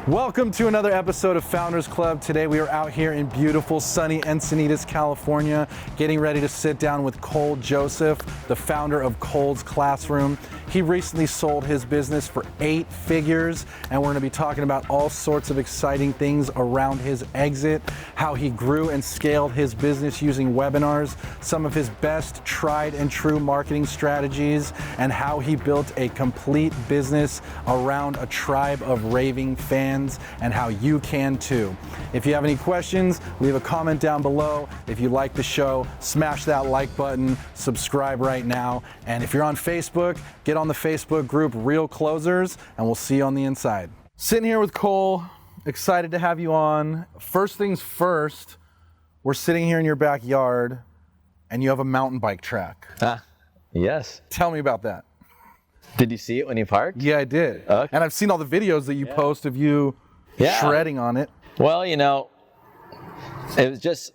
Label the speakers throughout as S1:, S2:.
S1: Welcome to another episode of Founders Club. Today we are out here in beautiful sunny Encinitas, California, getting ready to sit down with Cole Joseph, the founder of Cole's Classroom. He recently sold his business for 8 figures, and we're going to be talking about all sorts of exciting things around his exit, how he grew and scaled his business using webinars, some of his best tried and true marketing strategies, and how he built a complete business around a tribe of raving fans, and how you can too. If you have any questions, leave a comment down below. If you like the show, smash that like button, subscribe right now, and if you're on Facebook, get on the Facebook group Real Closers, and we'll see you on the inside. Sitting here with Cole, excited to have you on. First things first, we're sitting here in your backyard, and you have a mountain bike track.
S2: Yes.
S1: Tell me about that.
S2: Did you see it when you parked?
S1: Yeah, I did.
S2: Okay.
S1: And I've seen all the videos that you post of you shredding on it.
S2: Well, you know, it was just,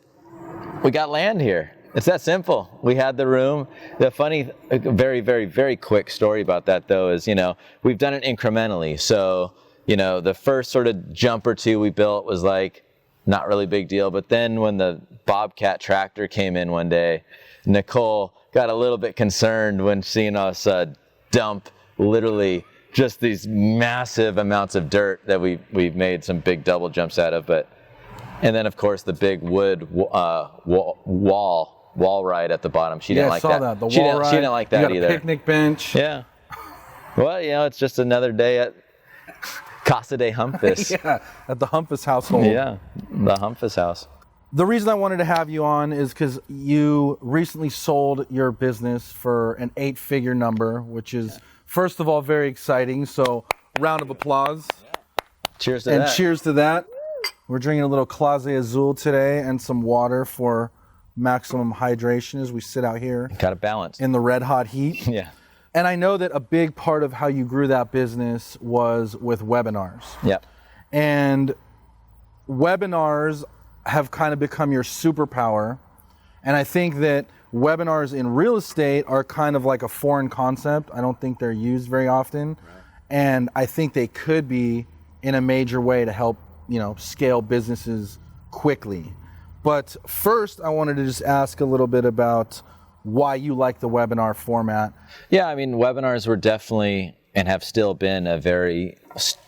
S2: we got land here. It's that simple. We had the room. The funny, very, very, very quick story about that though is, you know, we've done it incrementally. So, you know, the first sort of jump or two we built was like, not really big deal. But then when the Bobcat tractor came in one day, Nicole got a little bit concerned when seeing us dump literally just these massive amounts of dirt that we've made some big double jumps out of. And then of course the big wood wall ride at the bottom. She didn't like that.
S1: Yeah, I saw that. The
S2: She
S1: wall ride.
S2: She didn't like that
S1: you got
S2: either.
S1: A picnic bench.
S2: Yeah. Well, you know, it's just another day at Casa de Humphus.
S1: Yeah, at the Humphus household.
S2: Yeah, the Humphus house.
S1: The reason I wanted to have you on is because you recently sold your business for an 8-figure number, which is, first of all, very exciting. So, round of applause.
S2: Cheers to that.
S1: And cheers to that. We're drinking a little Clase Azul today and some water for maximum hydration as we sit out here.
S2: Got to balance.
S1: In the red hot heat.
S2: Yeah.
S1: And I know that a big part of how you grew that business was with webinars.
S2: Yeah.
S1: And webinars have kind of become your superpower. And I think that webinars in real estate are kind of like a foreign concept. I don't think they're used very often. Right. And I think they could be in a major way to help, you know, scale businesses quickly. But first, I wanted to just ask a little bit about why you like the webinar format.
S2: Yeah, I mean, webinars were definitely and have still been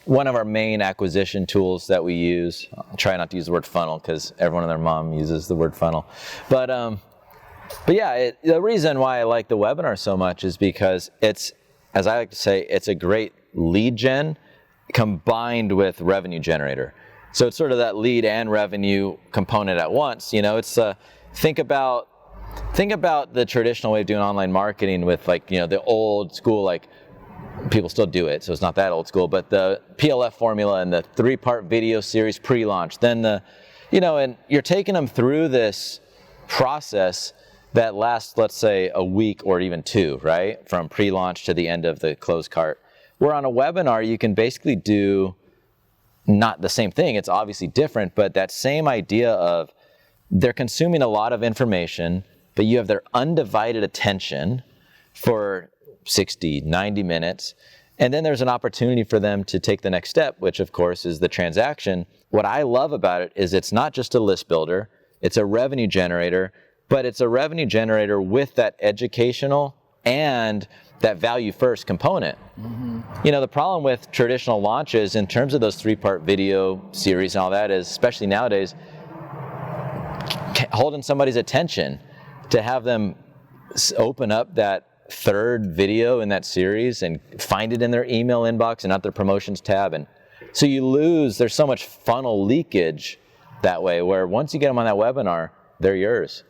S2: one of our main acquisition tools that we use. I'll try not to use the word funnel because everyone and their mom uses the word funnel. But yeah, the reason why I like the webinar so much is because it's, as I like to say, it's a great lead gen combined with revenue generator. So it's sort of that lead and revenue component at once. You know, it's think about the traditional way of doing online marketing with, like, you know, the old school, like, people still do it, so it's not that old school, but the PLF formula and the 3-part video series pre-launch, then and you're taking them through this process that lasts, let's say, a week or even 2, right? From pre-launch to the end of the closed cart. Where on a webinar, you can basically do not the same thing, it's obviously different, but that same idea of they're consuming a lot of information, but you have their undivided attention for 60, 90 minutes. And then there's an opportunity for them to take the next step, which of course is the transaction. What I love about it is it's not just a list builder, it's a revenue generator, but it's a revenue generator with that educational and that value first component. Mm-hmm. You know, the problem with traditional launches in terms of those 3-part video series and all that is, especially nowadays, holding somebody's attention to have them open up that 3rd video in that series and find it in their email inbox and not their promotions tab. And so there's so much funnel leakage that way, where once you get them on that webinar, they're yours.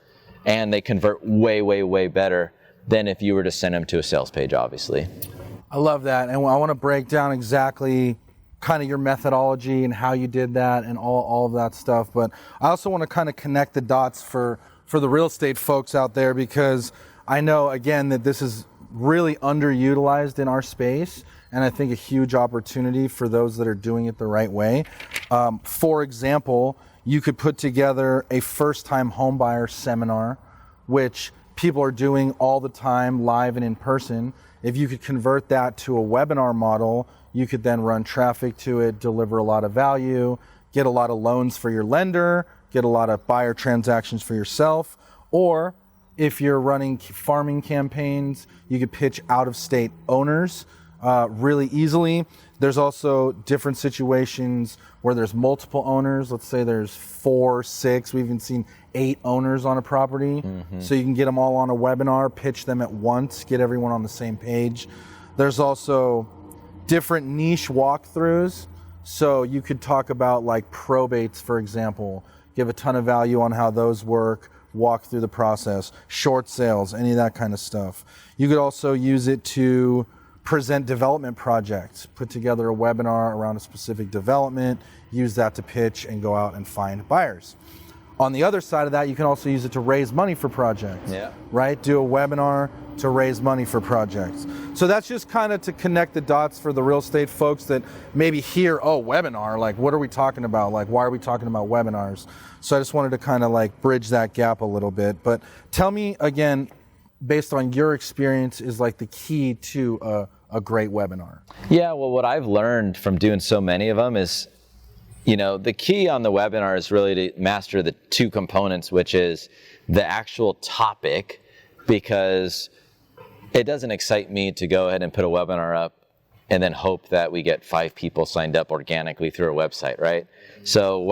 S2: And they convert way, way, way better than if you were to send them to a sales page, obviously.
S1: I love that. And I want to break down exactly kind of your methodology and how you did that and all of that stuff. But I also want to kind of connect the dots for the real estate folks out there, because I know, again, that this is really underutilized in our space, and I think a huge opportunity for those that are doing it the right way. For example, you could put together a first-time homebuyer seminar, which people are doing all the time, live and in person. If you could convert that to a webinar model, You could then run traffic to it, deliver a lot of value, get a lot of loans for your lender, get a lot of buyer transactions for yourself. Or if you're running farming campaigns, you could pitch out-of-state owners really easily. There's also different situations where there's multiple owners. Let's say there's 4, 6, we've even seen 8 owners on a property. So you can get them all on a webinar, pitch them at once, get everyone on the same page. There's also different niche walkthroughs. So you could talk about like probates, for example, give a ton of value on how those work, walk through the process, short sales, any of that kind of stuff. You could also use it to present development projects, put together a webinar around a specific development, use that to pitch and go out and find buyers. On the other side of that, you can also use it to raise money for projects, right? Do a webinar to raise money for projects. So that's just kind of to connect the dots for the real estate folks that maybe hear, oh, webinar, like what are we talking about? Like, why are we talking about webinars? So I just wanted to kind of like bridge that gap a little bit. But tell me again, based on your experience, is like the key to a great webinar?
S2: Yeah, well, what I've learned from doing so many of them is, you know, the key on the webinar is really to master the 2 components, which is the actual topic, because it doesn't excite me to go ahead and put a webinar up and then hope that we get 5 people signed up organically through our website, right? So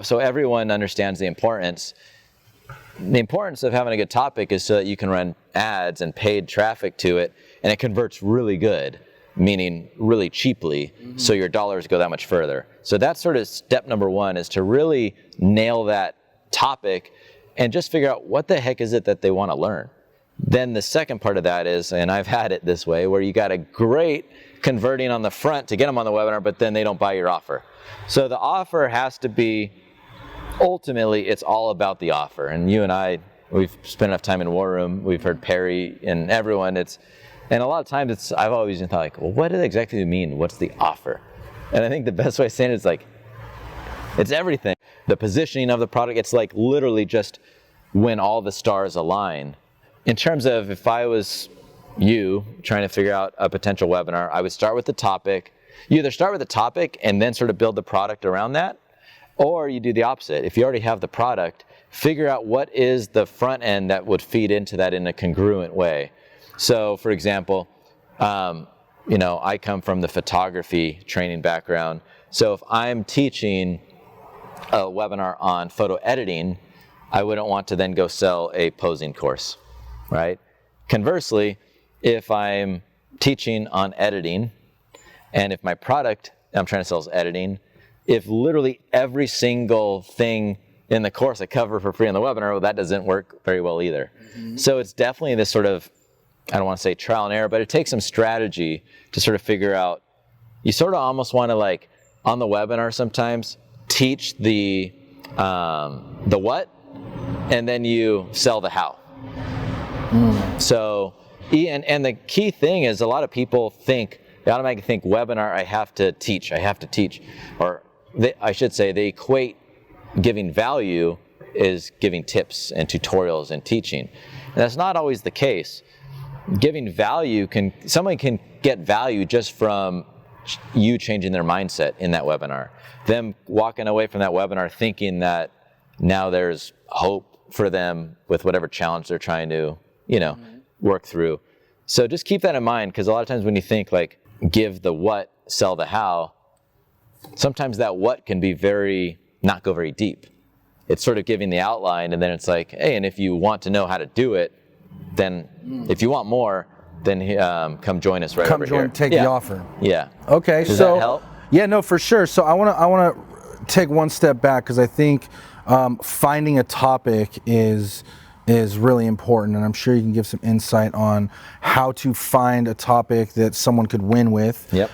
S2: so everyone understands the importance. The importance of having a good topic is so that you can run ads and paid traffic to it, and it converts really good, meaning really cheaply, so your dollars go that much further. So that's sort of step number 1, is to really nail that topic and just figure out what the heck is it that they want to learn. Then the second part of that is, and I've had it this way, where you got a great converting on the front to get them on the webinar, but then they don't buy your offer. So the offer has to be, ultimately, it's all about the offer. And you and I, we've spent enough time in War Room, we've heard Perry and everyone, and a lot of times I've always thought like, well, what does it exactly mean? What's the offer? And I think the best way of saying it is like, it's everything. The positioning of the product, it's like literally just when all the stars align. In terms of if I was you trying to figure out a potential webinar, I would start with the topic. You either start with the topic and then sort of build the product around that, or you do the opposite. If you already have the product, figure out what is the front end that would feed into that in a congruent way. So for example, you know, I come from the photography training background. So if I'm teaching a webinar on photo editing, I wouldn't want to then go sell a posing course, right? Conversely, if I'm teaching on editing, and if my product I'm trying to sell is editing, if literally every single thing in the course I cover for free on the webinar, well, that doesn't work very well either. So it's definitely this sort of, I don't want to say trial and error, but it takes some strategy to sort of figure out. You sort of almost want to, like, on the webinar sometimes, teach the what, and then you sell the how. So, and the key thing is a lot of people think, they automatically think webinar, I have to teach. Or I should say they equate giving value is giving tips and tutorials and teaching. And that's not always the case. Giving value someone can get value just from you changing their mindset in that webinar. Them walking away from that webinar thinking that now there's hope for them with whatever challenge they're trying to, work through. So just keep that in mind, because a lot of times when you think like give the what, sell the how, sometimes that what can be not go very deep. It's sort of giving the outline, and then it's like, hey, and if you want to know how to do it, then if you want more, then come join us right over here.
S1: Take the offer.
S2: Yeah.
S1: Okay.
S2: Does that help?
S1: Yeah, no, for sure. So I want to take one step back, because I think finding a topic is really important, and I'm sure you can give some insight on how to find a topic that someone could win with.
S2: Yep.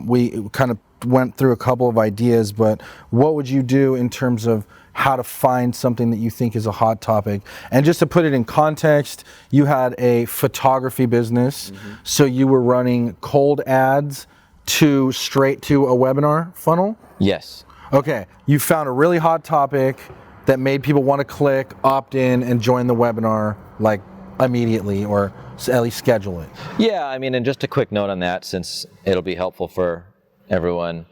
S1: We kind of went through a couple of ideas, but what would you do in terms of how to find something that you think is a hot topic? And just to put it in context, you had a photography business, so you were running cold ads straight to a webinar funnel?
S2: Yes.
S1: Okay, you found a really hot topic that made people want to click, opt in, and join the webinar like immediately, or at least schedule it.
S2: Yeah, I mean, and just a quick note on that, since it'll be helpful for everyone,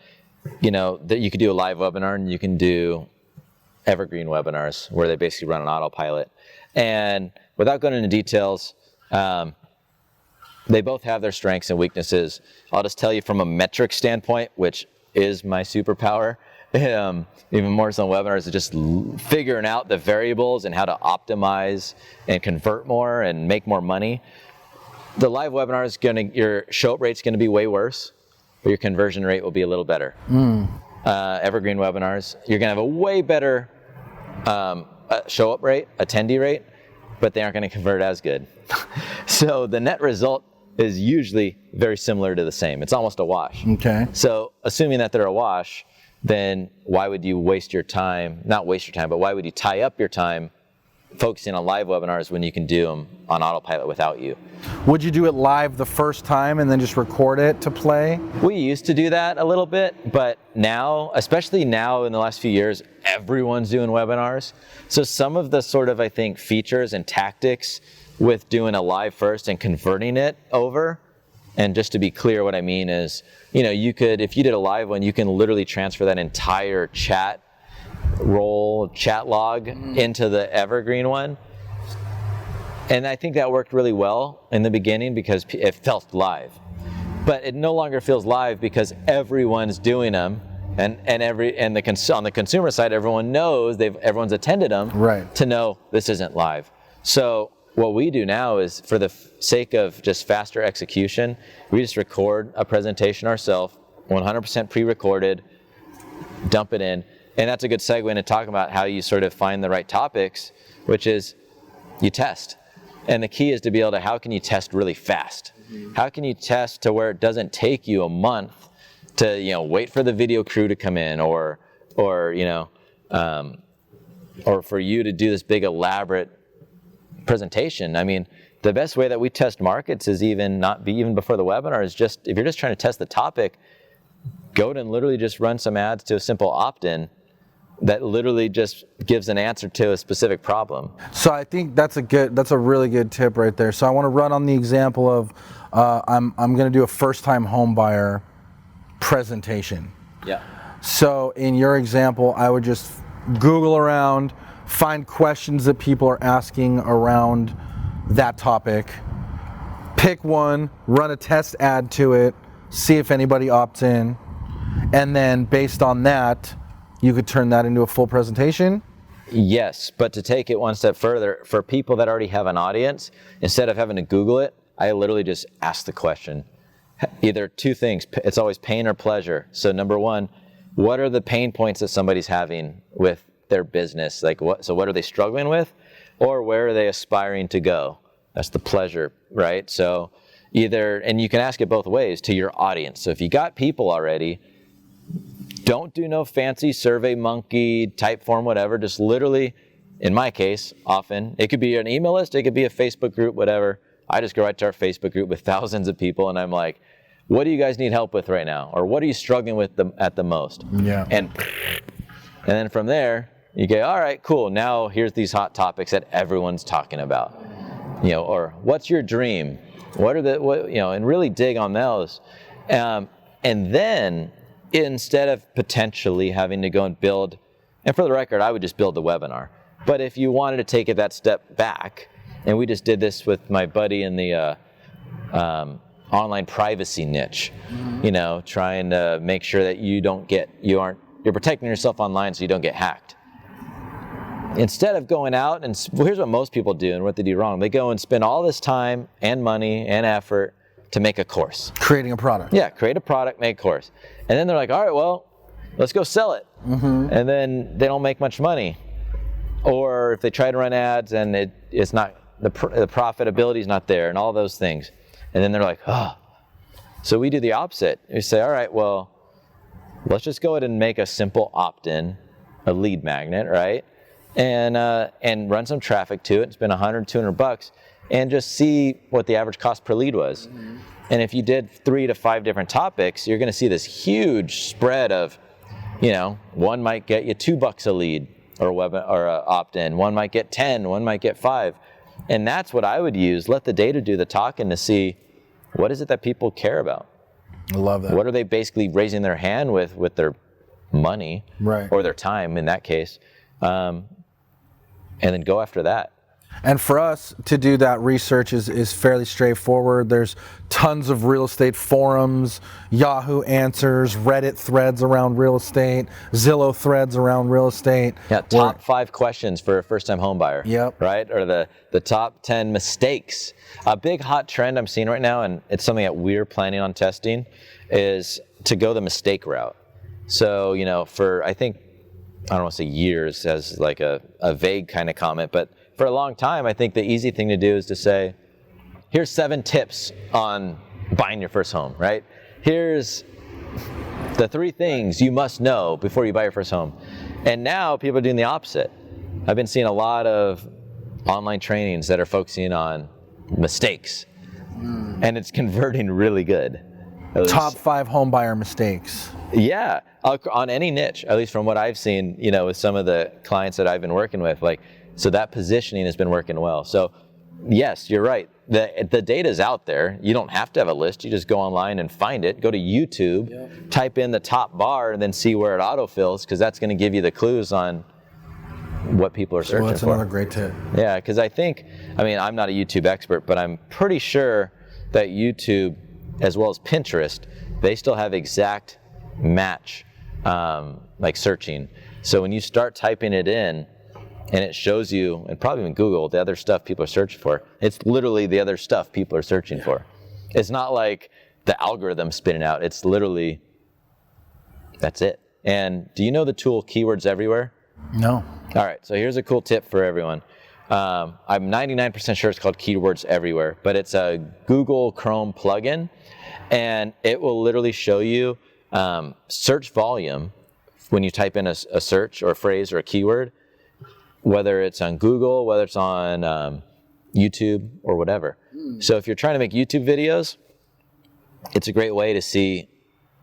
S2: that you could do a live webinar and you can do Evergreen webinars where they basically run on autopilot. And without going into details, they both have their strengths and weaknesses. I'll just tell you from a metric standpoint, which is my superpower, even more so on webinars, is just figuring out the variables and how to optimize and convert more and make more money. The live webinar is your show-up rate's gonna be way worse, but your conversion rate will be a little better. Evergreen webinars, you're gonna have a way better show-up rate, attendee rate, but they aren't gonna convert as good. So the net result is usually very similar to the same. It's almost a wash.
S1: Okay.
S2: So assuming that they're a wash, then why would you waste your time, not waste your time, but why would you tie up your time focusing on live webinars when you can do them on autopilot without you?
S1: Would you do it live the first time and then just record it to play?
S2: We used to do that a little bit, but now, especially now in the last few years, everyone's doing webinars. So some of the sort of, I think, features and tactics with doing a live first and converting it over, and just to be clear, what I mean is, you could, if you did a live one, you can literally transfer that entire chat log into the Evergreen one. And I think that worked really well in the beginning because it felt live. But it no longer feels live because everyone's doing them, and on the consumer side, everyone knows everyone's attended them,
S1: right,
S2: to know this isn't live. So what we do now is, for the sake of just faster execution, we just record a presentation ourselves, 100% pre-recorded, dump it in. And that's a good segue into talking about how you sort of find the right topics, which is you test. And the key is to be able to, how can you test really fast? How can you test to where it doesn't take you a month to, wait for the video crew to come in, or for you to do this big elaborate presentation. I mean, the best way that we test markets is even before the webinar, is just, if you're just trying to test the topic, go and literally just run some ads to a simple opt-in that literally just gives an answer to a specific problem.
S1: So I think that's a really good tip right there. So I want to run on the example of, I'm going to do a first-time home buyer presentation.
S2: Yeah.
S1: So in your example, I would just Google around, find questions that people are asking around that topic, pick one, run a test ad to it, see if anybody opts in, and then based on that, you could turn that into a full presentation?
S2: Yes, but to take it one step further, for people that already have an audience, instead of having to Google it, I literally just ask the question. Either two things, it's always pain or pleasure. So number one, what are the pain points that somebody's having with their business? So what are they struggling with? Or where are they aspiring to go? That's the pleasure, right? So and you can ask it both ways to your audience. So if you got people already, don't do no fancy Survey Monkey, type form, whatever. Just literally, in my case, often, it could be an email list, it could be a Facebook group, whatever. I just go right to our Facebook group with thousands of people, and I'm like, what do you guys need help with right now? Or what are you struggling with at the most?
S1: Yeah.
S2: And then from there, you go, all right, cool. Now here's these hot topics that everyone's talking about. Or what's your dream? And really dig on those. And then, instead of potentially having to go and build, and for the record, I would just build the webinar. But if you wanted to take it that step back, and we just did this with my buddy in the online privacy niche, trying to make sure that you're protecting yourself online so you don't get hacked. Instead of going out and, here's what most people do and what they do wrong. They go and spend all this time and money and effort to make a course.
S1: Creating a product.
S2: Yeah, create a product, make a course. And then they're like, all right, well, let's go sell it. Mm-hmm. And then they don't make much money. Or if they try to run ads and it's not, the profitability is not there and all those things. And then they're like, oh. So we do the opposite. We say, all right, well, let's just go ahead and make a simple opt-in, a lead magnet, right? And run some traffic to it and spend $100, $200 and just see what the average cost per lead was. Mm-hmm. And if you did 3 to 5 different topics, you're going to see this huge spread of, one might get you $2 a lead or opt-in, one might get 10, one might get 5. And that's what I would use. Let the data do the talking to see what is it that people care about.
S1: I love that.
S2: What are they basically raising their hand with their money,
S1: right,
S2: or their time in that case, and then go after that.
S1: And for us to do that research is fairly straightforward. There's tons of real estate forums, Yahoo Answers, Reddit threads around real estate, Zillow threads around real estate.
S2: Yeah, top 5 questions for a first-time home buyer.
S1: Yep.
S2: Right? Or the top 10 mistakes. A big hot trend I'm seeing right now, and it's something that we're planning on testing, is to go the mistake route. So, for, I think, I don't want to say years as like a vague kind of comment, but for a long time, I think the easy thing to do is to say, here's 7 tips on buying your first home, right? Here's the 3 things you must know before you buy your first home. And now people are doing the opposite. I've been seeing a lot of online trainings that are focusing on mistakes, and it's converting really good.
S1: Top 5 home buyer mistakes.
S2: Yeah, on any niche, at least from what I've seen, with some of the clients that I've been working with, so that positioning has been working well. So yes, you're right. The data's out there. You don't have to have a list. You just go online and find it. Go to YouTube, type in the top bar, and then see where it autofills, because that's going to give you the clues on what people are searching for.
S1: That's another great tip.
S2: Yeah, because I'm not a YouTube expert, but I'm pretty sure that YouTube, as well as Pinterest, they still have exact match, searching. So when you start typing it in, and it shows you, and probably even Google, the other stuff people are searching for. It's literally the other stuff people are searching for. It's not like the algorithm spitting out. It's literally, that's it. And do you know the tool Keywords Everywhere?
S1: No.
S2: All right, so here's a cool tip for everyone. I'm 99% sure it's called Keywords Everywhere, but it's a Google Chrome plugin, and it will literally show you search volume when you type in a search or a phrase or a keyword, whether it's on Google, whether it's on YouTube or whatever. So if you're trying to make YouTube videos, it's a great way to see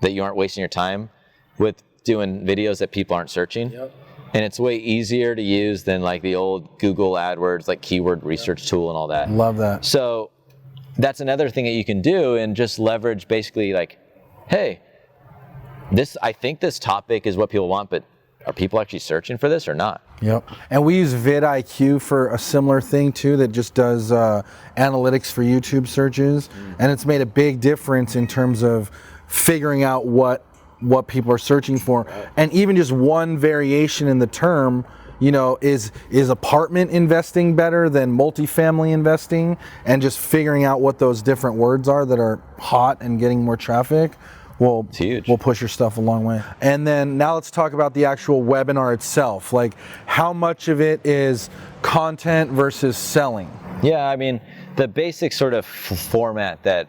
S2: that you aren't wasting your time with doing videos that people aren't searching. Yep. And it's way easier to use than like the old Google AdWords, keyword research tool and all that.
S1: Love that.
S2: So that's another thing that you can do, and just leverage basically hey, I think this topic is what people want, but are people actually searching for this or not?
S1: Yep. And we use vidIQ for a similar thing too, that just does analytics for YouTube searches. And it's made a big difference in terms of figuring out what people are searching for. Right. And even just one variation in the term, is apartment investing better than multifamily investing? And just figuring out what those different words are that are hot and getting more traffic. We'll push your stuff a long way. And then now let's talk about the actual webinar itself. How much of it is content versus selling?
S2: Yeah, the basic sort of format that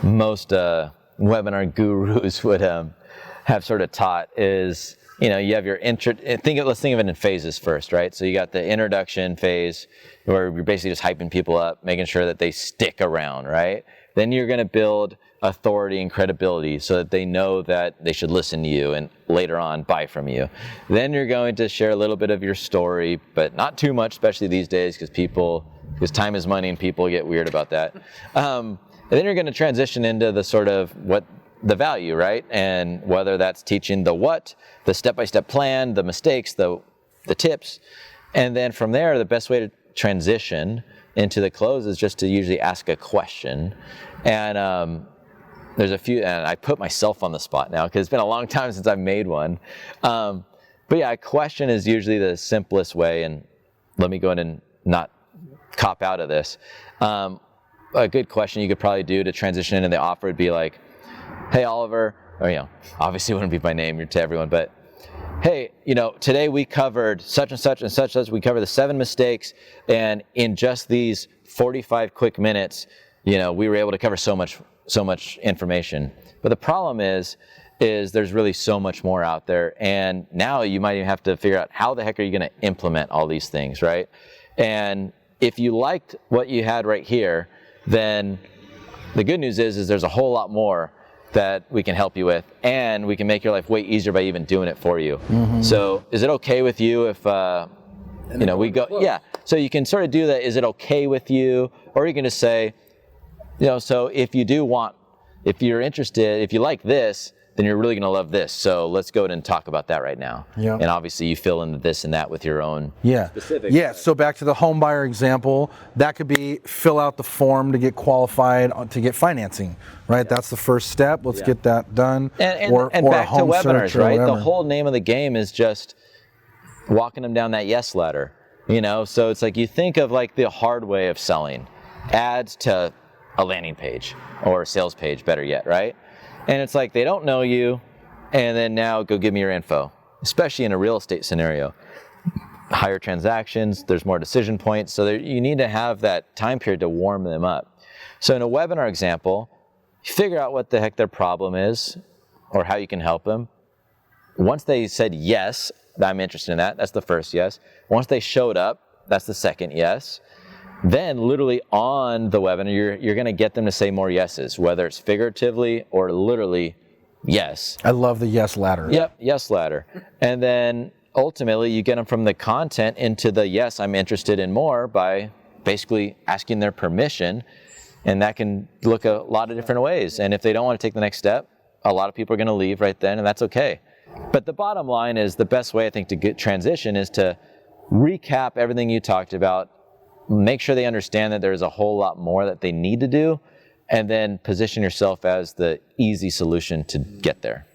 S2: most webinar gurus would have sort of taught is, you have your intro. Let's think of it in phases first, right? So you got the introduction phase, where you're basically just hyping people up, making sure that they stick around, right? Then you're going to build authority and credibility so that they know that they should listen to you and later on buy from you. Then you're going to share a little bit of your story, but not too much, especially these days, because time is money and people get weird about that. And then you're going to transition into the sort of the value, right? And whether that's teaching the what, the step-by-step plan, the mistakes, the tips. And then from there, the best way to transition into the close is just to usually ask a question. And there's a few, and I put myself on the spot now because it's been a long time since I've made one. But yeah, a question is usually the simplest way, and let me go ahead and not cop out of this. A good question you could probably do to transition into the offer would be like, hey, Oliver, or obviously it wouldn't be my name, you're to everyone, but hey, today we covered such and such and such. We covered the 7 mistakes, and in just these 45 quick minutes, we were able to cover so much information. But the problem is there's really so much more out there, and now you might even have to figure out how the heck are you going to implement all these things, right? And if you liked what you had right here, then the good news is there's a whole lot more that we can help you with, and we can make your life way easier by even doing it for you. Mm-hmm. So is it okay with you if you know, we go, yeah. So you can sort of do that. Is it okay with you? Or you can just say, you know, so if you're interested, if you like this, then you're really going to love this. So let's go ahead and talk about that right now.
S1: Yeah.
S2: And obviously you fill in this and that with your own specific.
S1: Yeah, so back to the home buyer example, that could be fill out the form to get qualified to get financing, right? That's the first step. Let's get that done.
S2: And back to webinars, right? The whole name of the game is just walking them down that yes ladder, you know? So it's like you think of like the hard way of selling ads to a landing page or a sales page, better yet, right? And it's like they don't know you, and then now go give me your info, especially in a real estate scenario. Higher transactions, there's more decision points, so you need to have that time period to warm them up. So in a webinar example, you figure out what the heck their problem is or how you can help them. Once they said yes, I'm interested in that, that's the first yes. Once they showed up, that's the second yes. Then literally on the webinar, you're going to get them to say more yeses, whether it's figuratively or literally yes.
S1: I love the yes ladder.
S2: Yep, yes ladder. And then ultimately you get them from the content into the yes, I'm interested in more by basically asking their permission. And that can look a lot of different ways. And if they don't want to take the next step, a lot of people are going to leave right then, and that's okay. But the bottom line is the best way I think to get transition is to recap everything you talked about. Make sure they understand that there's a whole lot more that they need to do, and then position yourself as the easy solution to get there.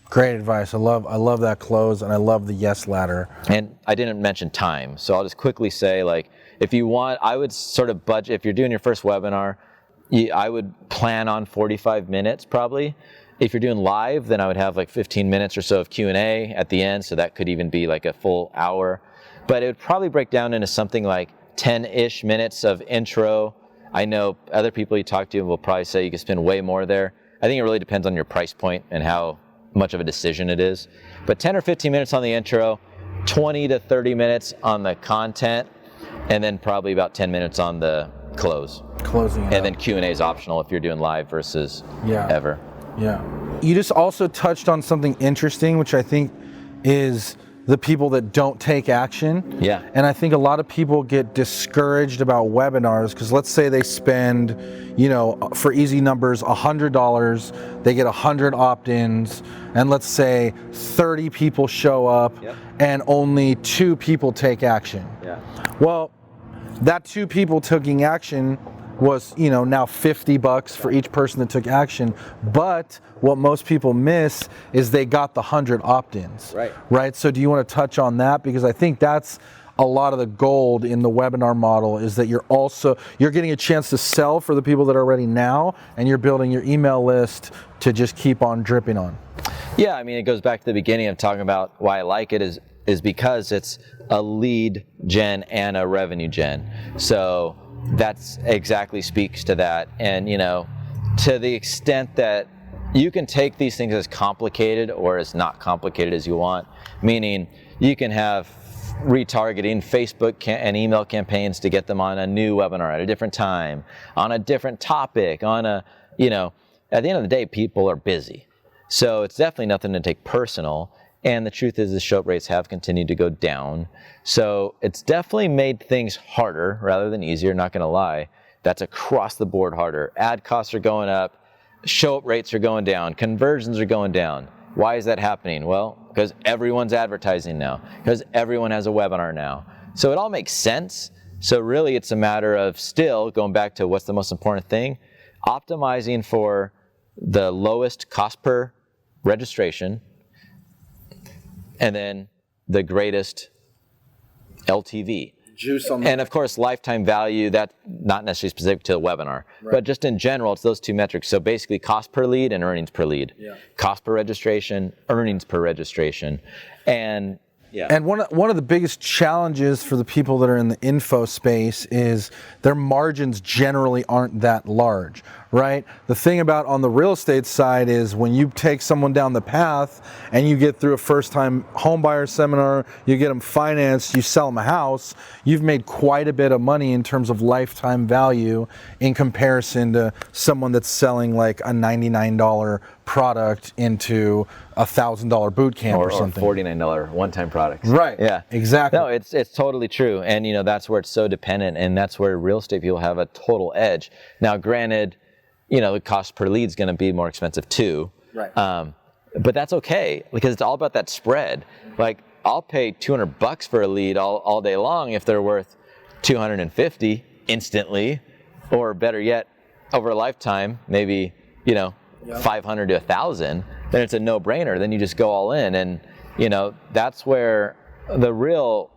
S1: Great advice. I love that close, and I love the yes ladder.
S2: And I didn't mention time, so I'll just quickly say, like, if you want, I would sort of budget, if you're doing your first webinar, I would plan on 45 minutes probably. If you're doing live, then I would have like 15 minutes or so of Q&A at the end, so that could even be like a full hour. But it would probably break down into something like 10-ish minutes of intro. I know other people you talk to will probably say you can spend way more there. I think it really depends on your price point and how much of a decision it is. But 10 or 15 minutes on the intro, 20 to 30 minutes on the content, and then probably about 10 minutes on the closing. And then Q&A is optional if you're doing live versus ever.
S1: Yeah. You just also touched on something interesting, which I think is the people that don't take action.
S2: Yeah.
S1: And I think a lot of people get discouraged about webinars because let's say they spend, you know, for easy numbers, $100, they get 100 opt-ins, and let's say 30 people show up and only 2 people take action.
S2: Yeah.
S1: Well, that 2 people taking action was, you know, now $50 for each person that took action. But what most people miss is they got the 100 opt-ins. Right. So do you want to touch on that? Because I think that's a lot of the gold in the webinar model is that you're getting a chance to sell for the people that are ready now, and you're building your email list to just keep on dripping on.
S2: Yeah, I mean, it goes back to the beginning of talking about why I like it is because it's a lead gen and a revenue gen. So that's exactly speaks to that. And, you know, to the extent that you can take these things as complicated or as not complicated as you want, meaning you can have retargeting Facebook and email campaigns to get them on a new webinar at a different time, on a different topic, on a, you know, at the end of the day, people are busy. So it's definitely nothing to take personal. And the truth is the show rates have continued to go down. So it's definitely made things harder rather than easier, not going to lie. That's across the board harder. Ad costs are going up, show up rates are going down, conversions are going down. Why is that happening? Well, because everyone's advertising now, because everyone has a webinar now. So it all makes sense. So really it's a matter of still going back to what's the most important thing, optimizing for the lowest cost per registration, and then the greatest LTV.
S1: Juice on
S2: and of course, lifetime value, that's not necessarily specific to the webinar, but just in general, it's those 2 metrics. So basically cost per lead and earnings per lead. Cost per registration, earnings per registration. And
S1: And one of the biggest challenges for the people that are in the info space is their margins generally aren't that large, right? The thing about on the real estate side is when you take someone down the path and you get through a first-time home buyer seminar, you get them financed, you sell them a house, you've made quite a bit of money in terms of lifetime value in comparison to someone that's selling like a $99 product into $1,000 boot camp or something.
S2: Or $49 one-time products.
S1: Right.
S2: Yeah.
S1: Exactly.
S2: No, it's totally true. And, that's where it's so dependent, and that's where real estate people have a total edge. Now, granted, the cost per lead is going to be more expensive too.
S1: Right.
S2: But that's okay, because it's all about that spread. Like, I'll pay $200 for a lead all day long if they're worth $250 instantly, or better yet, over a lifetime, maybe, $500 to $1,000, then it's a no-brainer. Then you just go all in. And, that's where the real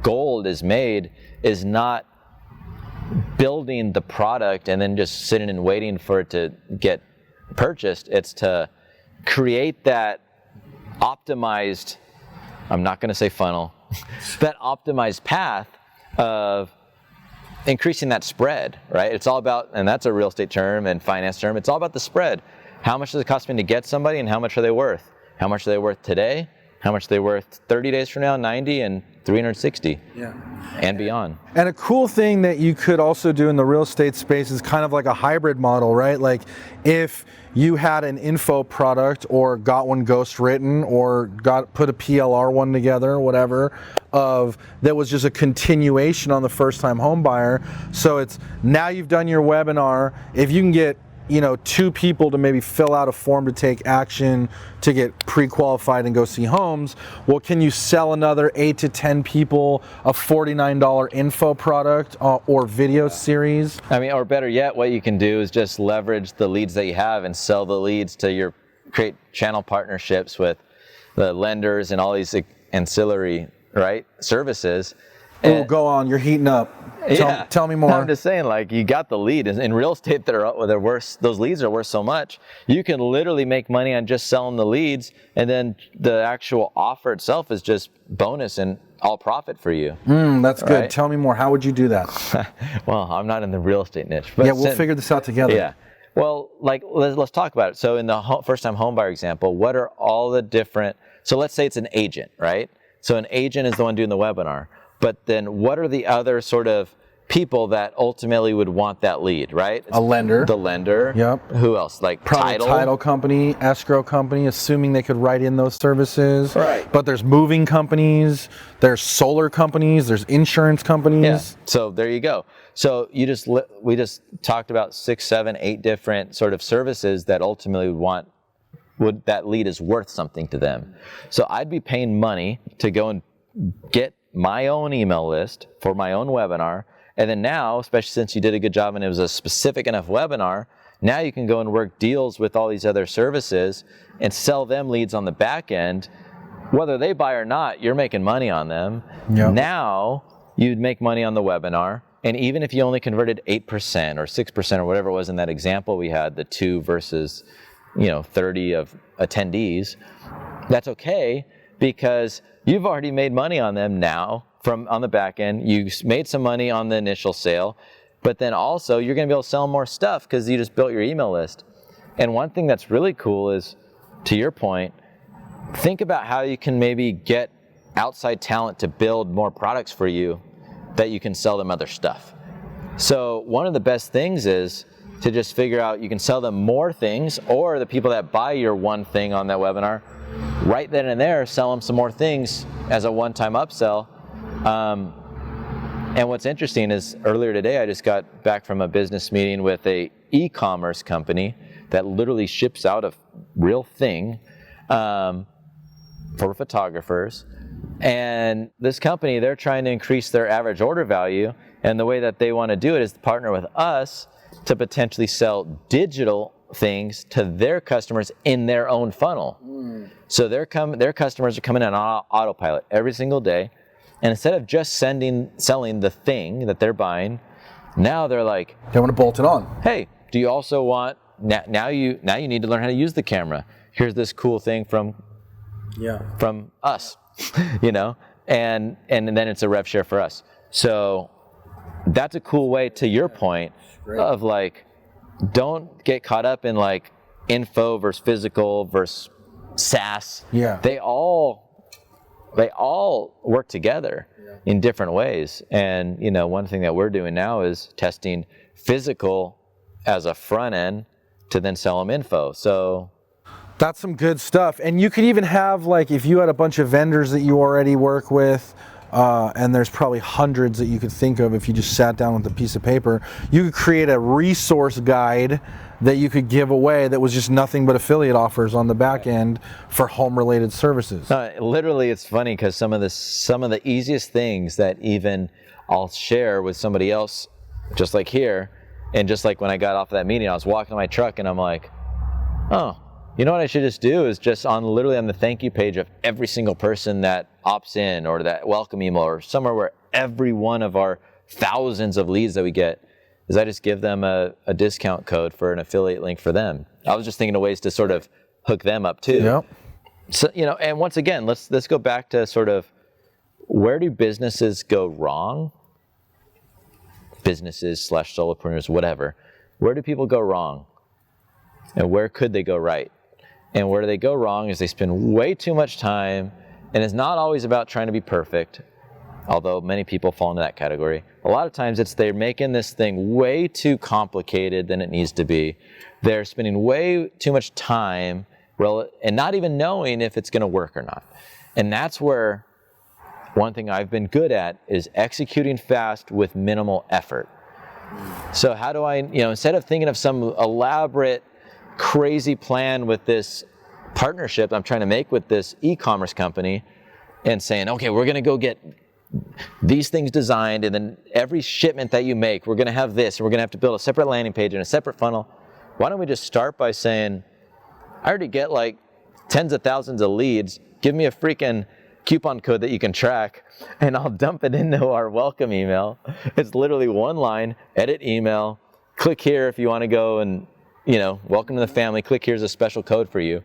S2: gold is made, is not building the product and then just sitting and waiting for it to get purchased. It's to create that optimized, I'm not going to say funnel, that optimized path of increasing that spread, right? It's all about, and that's a real estate term and finance term, it's all about the spread. How much does it cost me to get somebody, and how much are they worth? How much are they worth today? How much are they worth 30 days from now, 90, and 360, and beyond.
S1: And a cool thing that you could also do in the real estate space is kind of like a hybrid model, right? Like if you had an info product or got one ghost written or put a PLR one together, whatever, that was just a continuation on the first time home buyer. So it's, now you've done your webinar, if you can get 2 people to maybe fill out a form to take action to get pre-qualified and go see homes, well, can you sell another 8 to 10 people a $49 info product or video series?
S2: I mean, or better yet, what you can do is just leverage the leads that you have and sell the leads to create channel partnerships with the lenders and all these ancillary, right, services.
S1: Oh, go on, you're heating up. Tell me more.
S2: I'm just saying, like, you got the lead. In real estate, they're worth, those leads are worth so much. You can literally make money on just selling the leads, and then the actual offer itself is just bonus and all profit for you.
S1: That's good. Right? Tell me more. How would you do that?
S2: Well, I'm not in the real estate niche. But
S1: we'll figure this out together.
S2: Yeah. Well, like, let's talk about it. So in the first-time homebuyer example, what are all the different, so let's say it's an agent, right? So an agent is the one doing the webinar. But then what are the other sort of people that ultimately would want that lead, right?
S1: A lender.
S2: The lender.
S1: Yep.
S2: Who else? Like
S1: probably title company, escrow company, assuming they could write in those services.
S2: Right.
S1: But there's moving companies, there's solar companies, there's insurance companies.
S2: Yeah. So there you go. So we just talked about 6, 7, 8 different sort of services that ultimately would that lead is worth something to them. So I'd be paying money to go and get my own email list for my own webinar. And then now, especially since you did a good job and it was a specific enough webinar, now you can go and work deals with all these other services and sell them leads on the back end. Whether they buy or not, you're making money on them. Yep. Now you'd make money on the webinar. And even if you only converted 8% or 6% or whatever it was in that example we had, the 2 versus 30 of attendees, that's okay, because you've already made money on them now on the back end. You made some money on the initial sale, but then also you're going to be able to sell more stuff because you just built your email list. And one thing that's really cool is, to your point, think about how you can maybe get outside talent to build more products for you that you can sell them other stuff. So one of the best things is to just figure out you can sell them more things, or the people that buy your one thing on that webinar, right then and there, sell them some more things as a one-time upsell. And what's interesting is earlier today, I just got back from a business meeting with a e-commerce company that literally ships out a real thing for photographers. And this company, they're trying to increase their average order value. And the way that they want to do it is to partner with us to potentially sell digital things to their customers in their own funnel. So their customers are coming in on autopilot every single day. And instead of just selling the thing that they're buying, now they're like,
S1: they want to bolt it on.
S2: Hey, do you also want, now you need to learn how to use the camera. Here's this cool thing from us, and then it's a rev share for us. So that's a cool way, to your point, of like, don't get caught up in like info versus physical versus SaaS.
S1: Yeah.
S2: They all work together in different ways. And one thing that we're doing now is testing physical as a front end to then sell them info. So
S1: That's some good stuff. And you could even have, like, if you had a bunch of vendors that you already work with, and there's probably hundreds that you could think of if you just sat down with a piece of paper, you could create a resource guide that you could give away that was just nothing but affiliate offers on the back end for home related services.
S2: Literally, it's funny because some of the easiest things that even I'll share with somebody else, just like here, and just like when I got off of that meeting, I was walking to my truck and I'm like, oh, you know what I should just do is just literally on the thank you page of every single person that opts in, or that welcome email, or somewhere where every one of our thousands of leads that we get, is I just give them a discount code for an affiliate link for them. I was just thinking of ways to sort of hook them up too.
S1: Yep.
S2: So, and once again, let's go back to sort of, where do businesses go wrong? Businesses / solopreneurs, whatever. Where do people go wrong? And where could they go right? And where do they go wrong is they spend way too much time, and it's not always about trying to be perfect, although many people fall into that category. A lot of times they're making this thing way too complicated than it needs to be. They're spending way too much time and not even knowing if it's going to work or not. And that's where one thing I've been good at is executing fast with minimal effort. So how do I, instead of thinking of some elaborate, crazy plan with this partnership I'm trying to make with this e-commerce company, and saying, okay, we're going to go get these things designed, and then every shipment that you make, we're going to have this, and we're going to have to build a separate landing page and a separate funnel. Why don't we just start by saying, I already get like tens of thousands of leads. Give me a freaking coupon code that you can track, and I'll dump it into our welcome email. It's literally one line, edit email, click here if you want to go and, welcome to the family, click here's a special code for you.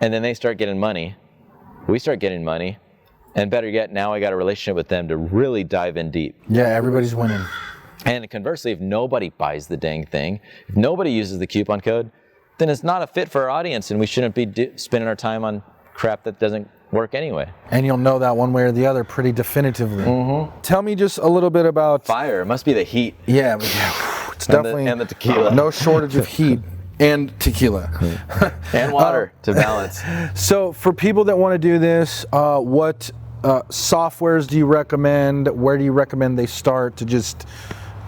S2: And then they start getting money. We start getting money. And better yet, now I got a relationship with them to really dive in deep.
S1: Yeah, everybody's winning.
S2: And conversely, if nobody buys the dang thing, if nobody uses the coupon code, then it's not a fit for our audience, and we shouldn't be spending our time on crap that doesn't work anyway.
S1: And you'll know that one way or the other pretty definitively.
S2: Mm-hmm.
S1: Tell me just a little bit about...
S2: Fire. It must be the heat.
S1: Yeah, it's definitely...
S2: And the tequila.
S1: No shortage of heat and tequila.
S2: And water to balance.
S1: So for people that want to do this, what softwares do you recommend? Where do you recommend they start to just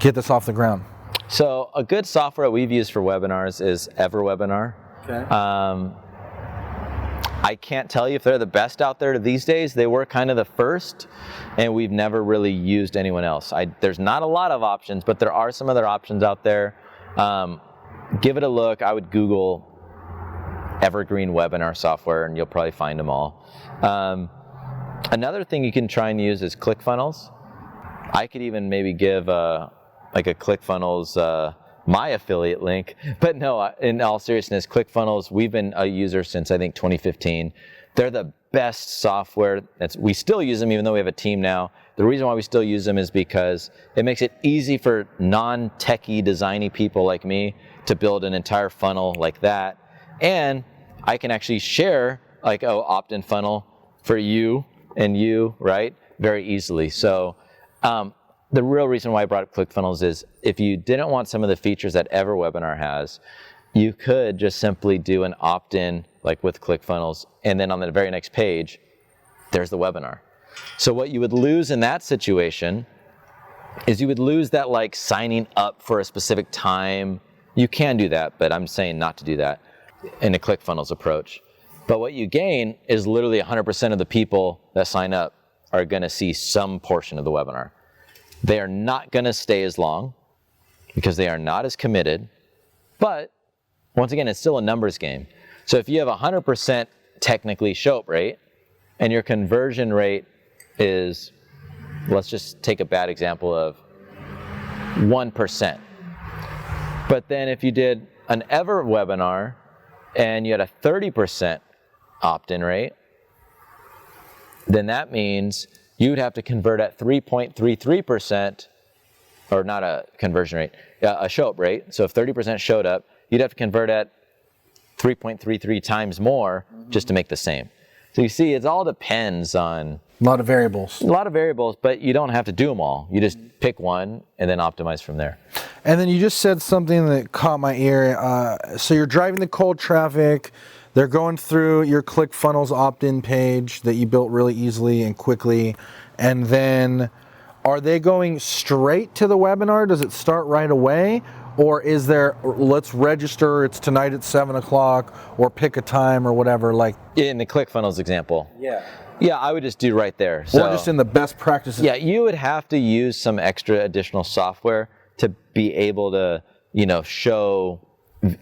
S1: get this off the ground?
S2: So a good software we've used for webinars is Everwebinar.
S1: Okay.
S2: I can't tell you if they're the best out there these days. They were kind of the first, and we've never really used anyone else. There's not a lot of options, but there are some other options out there. Give it a look. I would Google Evergreen webinar software, and you'll probably find them all. Another thing you can try and use is ClickFunnels. I could even maybe give like a ClickFunnels my affiliate link, but no, in all seriousness, ClickFunnels, we've been a user since I think 2015. They're the best software. We still use them even though we have a team now. The reason why we still use them is because it makes it easy for non-techie, designy people like me to build an entire funnel like that. And I can actually share like, opt-in funnel for you and you, right? Very easily. So the real reason why I brought up ClickFunnels is if you didn't want some of the features that Everwebinar has, you could just simply do an opt-in like with ClickFunnels, and then on the very next page, there's the webinar. So what you would lose in that situation is you would lose that like signing up for a specific time. You can do that, but I'm saying not to do that in a ClickFunnels approach. But what you gain is literally 100% of the people that sign up are going to see some portion of the webinar. They are not going to stay as long because they are not as committed. But once again, it's still a numbers game. So if you have 100% technically show-up rate and your conversion rate is, let's just take a bad example of 1%. But then if you did an Ever webinar and you had a 30% opt-in rate, then that means you'd have to convert at 3.33%, or not a conversion rate, a show-up rate. So if 30% showed up, you'd have to convert at 3.33 times more just to make the same. So you see, it all depends on...
S1: A lot of variables.
S2: A lot of variables, but you don't have to do them all. You just pick one and then optimize from there.
S1: And then you just said something that caught my ear. So you're driving the cold traffic. they're going through your ClickFunnels opt-in page that you built really easily and quickly, and then are they going straight to the webinar? Does it start right away? Or is there, let's register, it's tonight at 7 o'clock, or pick a time or whatever, like?
S2: In the ClickFunnels example.
S1: Yeah.
S2: Yeah, I would just do right there. So,
S1: or just in the best practices.
S2: Yeah, you would have to use some extra additional software to be able to, show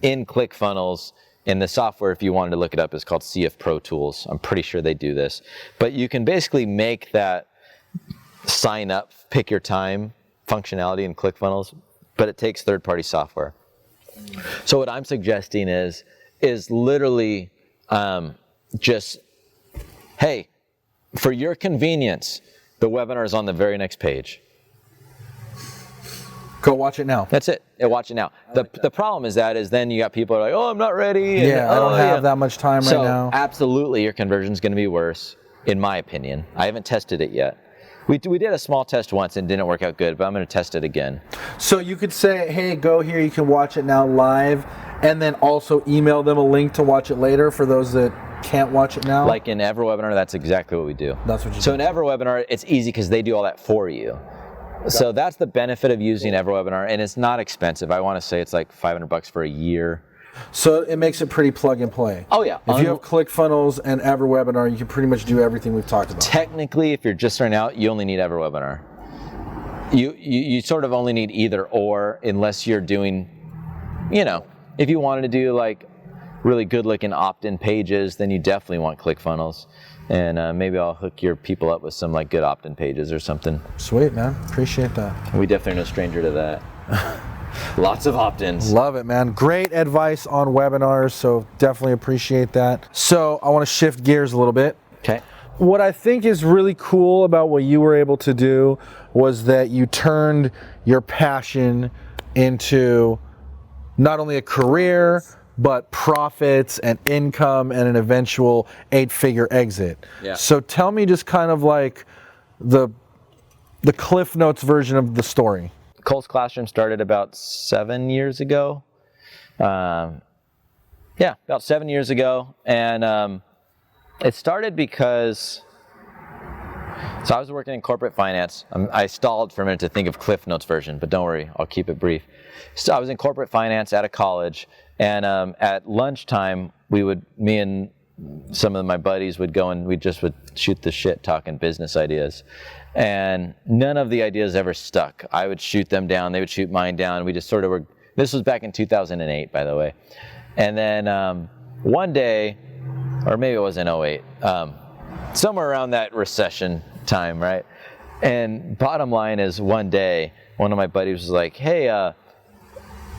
S2: in ClickFunnels. In the software, if you wanted to look it up, is called CF Pro Tools. I'm pretty sure they do this. But you can basically make that sign up, pick your time functionality in ClickFunnels, but it takes third-party software. So what I'm suggesting is literally just, hey, for your convenience, the webinar is on the very next page.
S1: Go watch it now.
S2: That's it. Watch it now. The problem is then you got people who are like, oh, I'm not ready.
S1: Yeah, I don't have that much time right now.
S2: Absolutely, your conversion is going to be worse, in my opinion. I haven't tested it yet. We did a small test once and it didn't work out good, but I'm going to test it again. So
S1: you could say, hey, go here, you can watch it now live, and then also email them a link to watch it later for those that can't watch it now?
S2: Like in EverWebinar, that's exactly what we do.
S1: That's what you do.
S2: So in EverWebinar, it's easy because they do all that for you. So that's the benefit of using EverWebinar, and it's not expensive. I want to say it's like $500 for a year.
S1: So it makes it pretty plug and play.
S2: Oh yeah.
S1: If you have ClickFunnels and EverWebinar, you can pretty much do everything we've talked about.
S2: Technically, if you're just starting out, you only need EverWebinar. You sort of only need either or, unless you're doing, if you wanted to do like really good looking opt-in pages, then you definitely want ClickFunnels. And maybe I'll hook your people up with some like good opt-in pages or something.
S1: Sweet, man. Appreciate that.
S2: We definitely are no stranger to that. Lots of opt-ins.
S1: Love it, man. Great advice on webinars, so definitely appreciate that. So I want to shift gears a little bit.
S2: Okay.
S1: What I think is really cool about what you were able to do was that you turned your passion into not only a career, but profits and income and an eventual 8-figure exit.
S2: Yeah.
S1: So tell me just kind of like the Cliff Notes version of the story.
S2: Cole's Classroom started about 7 years ago. About 7 years ago. And it started because, so I was working in corporate finance. I stalled for a minute to think of Cliff Notes version, but don't worry, I'll keep it brief. So I was in corporate finance at a college. And at lunchtime, me and some of my buddies would go and we just would shoot the shit talking business ideas. And none of the ideas ever stuck. I would shoot them down, they would shoot mine down. We just sort of were, this was back in 2008, by the way. And then one day, or maybe it was in 08, somewhere around that recession time, right? And bottom line is one day, one of my buddies was like, hey,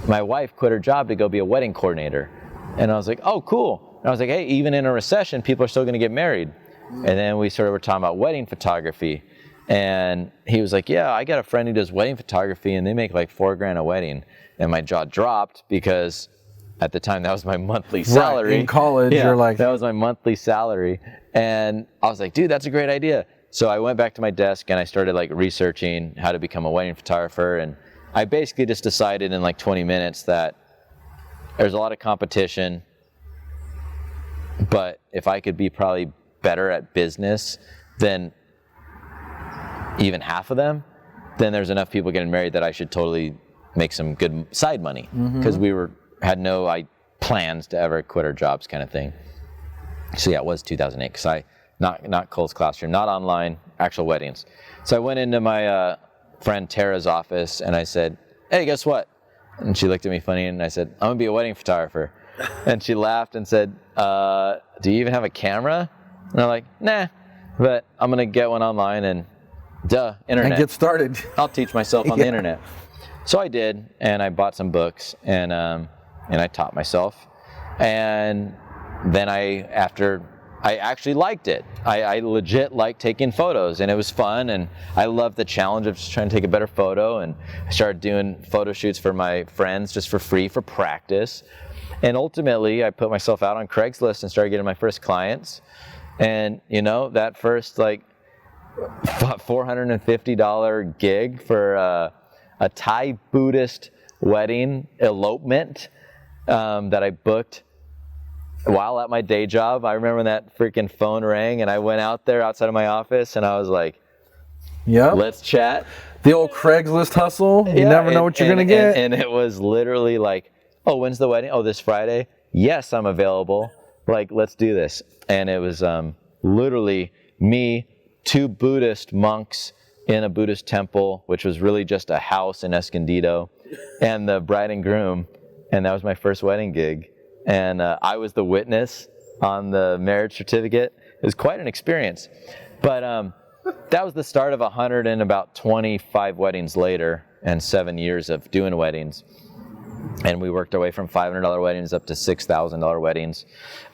S2: my wife quit her job to go be a wedding coordinator. And I was like, oh, cool. And I was like, hey, even in a recession, people are still going to get married. And then we sort of were talking about wedding photography. And he was like, yeah, I got a friend who does wedding photography and they make like $4,000 a wedding. And my jaw dropped because at the time that was my monthly salary.
S1: Right, in college, you're like,
S2: that was my monthly salary. And I was like, dude, that's a great idea. So I went back to my desk and I started like researching how to become a wedding photographer. And I basically just decided in like 20 minutes that there's a lot of competition, but if I could be probably better at business than even half of them, then there's enough people getting married that I should totally make some good side money, because we had no plans to ever quit our jobs kind of thing. So yeah, it was 2008, because not Cole's Classroom, not online, actual weddings. So I went into my friend Tara's office and I said, hey, guess what? And she looked at me funny and I said, I'm gonna be a wedding photographer. And she laughed and said, do you even have a camera? And I'm like, nah, but I'm gonna get one online and internet.
S1: And get started.
S2: I'll teach myself on the internet. So I did, and I bought some books and I taught myself. And then I actually liked it. I legit liked taking photos, and it was fun, and I loved the challenge of just trying to take a better photo. And I started doing photo shoots for my friends just for free for practice. And ultimately, I put myself out on Craigslist and started getting my first clients. And that first like $450 gig for a Thai Buddhist wedding elopement that I booked while at my day job, I remember when that freaking phone rang and I went out there outside of my office and I was like,
S1: yep.
S2: Let's chat.
S1: The old Craigslist hustle. You never know what you're going to get.
S2: And it was literally like, oh, when's the wedding? Oh, this Friday? Yes, I'm available. Like, let's do this. And it was literally me, 2 Buddhist monks in a Buddhist temple, which was really just a house in Escondido, and the bride and groom. And that was my first wedding gig. And I was the witness on the marriage certificate. It was quite an experience. But that was the start of 125 weddings later and 7 years of doing weddings. And we worked our way from $500 weddings up to $6,000 weddings.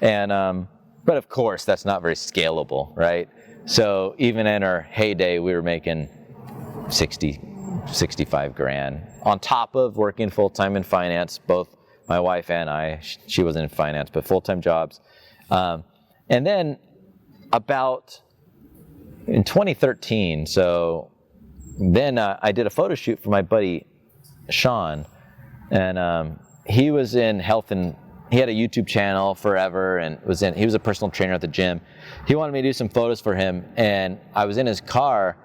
S2: And but of course, that's not very scalable, right? So even in our heyday, we were making 65 grand on top of working full-time in finance, both my wife and I. She wasn't in finance, but full-time jobs. And then about in 2013, so then I did a photo shoot for my buddy Sean, and he was in health, and he had a YouTube channel forever, and he was a personal trainer at the gym. He wanted me to do some photos for him, and I was in his car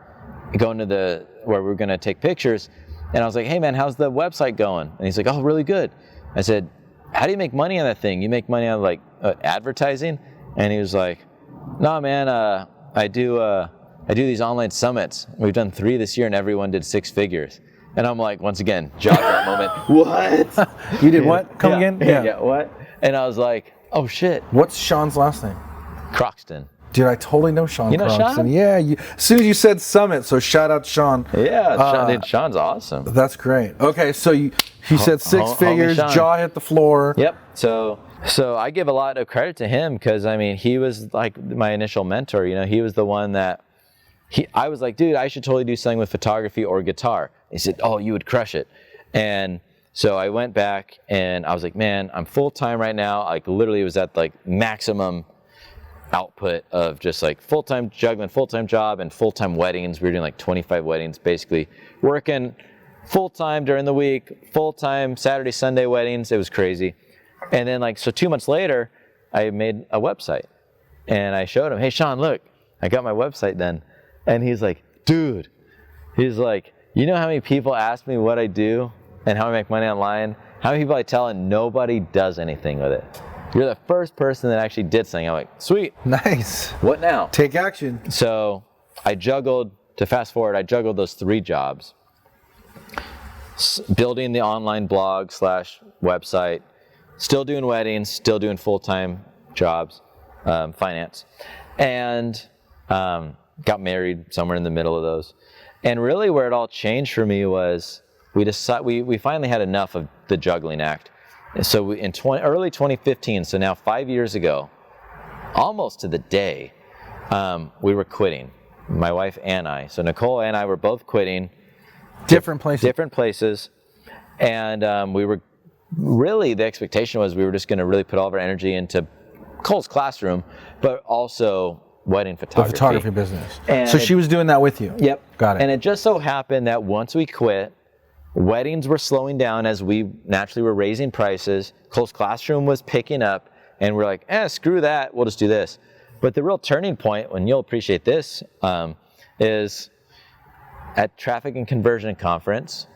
S2: going to where we were going to take pictures, and I was like, hey man, how's the website going? And he's like, oh, really good. I said, how do you make money on that thing? You make money on like advertising? And he was like, no man, I do these online summits. We've done 3 this year and everyone did 6 figures. And I'm like, once again, jaw drop moment. What?
S1: You did what? Come again?
S2: Yeah, what? And I was like, oh shit.
S1: What's Sean's last name?
S2: Croxton.
S1: Dude, I totally know Sean.
S2: You know
S1: Croxton.
S2: Sean?
S1: Yeah. As soon as you said Summit, so shout out Sean.
S2: Yeah, dude, Sean's awesome.
S1: That's great. Okay, so he said 6 figures, jaw hit the floor.
S2: Yep. So I give a lot of credit to him because, I mean, he was like my initial mentor. You know, he was the one that I was like, dude, I should totally do something with photography or guitar. He said, oh, you would crush it. And so I went back and I was like, man, I'm full-time right now. Like literally was at like maximum output of just like full-time juggling, full-time job and full-time weddings. We were doing like 25 weddings, basically working full-time during the week, full-time Saturday, Sunday weddings. It was crazy. And then like, so 2 months later, I made a website and I showed him, hey Sean, look, I got my website done. And he's like, dude, he's like, you know how many people ask me what I do and how I make money online? How many people I tell and nobody does anything with it? You're the first person that actually did something. I'm like, sweet.
S1: Nice.
S2: What now?
S1: Take action.
S2: So I juggled those 3 jobs. Building the online blog / website, still doing weddings, still doing full-time jobs, finance, and got married somewhere in the middle of those. And really where it all changed for me was we finally had enough of the juggling act. So in early 2015, so now 5 years ago, almost to the day, we were quitting, my wife and I. So Nicole and I were both quitting.
S1: Different places. And we were really, the expectation was we were just going to really put all of our energy into Cole's classroom, but also wedding photography. The photography business.
S2: And
S1: so she was doing that with you?
S2: Yep.
S1: Got it.
S2: And it just so happened that once we quit, weddings were slowing down as we naturally were raising prices. Cole's classroom was picking up, and we're like, screw that, we'll just do this. But the real turning point, and you'll appreciate this, is at Traffic and Conversion Conference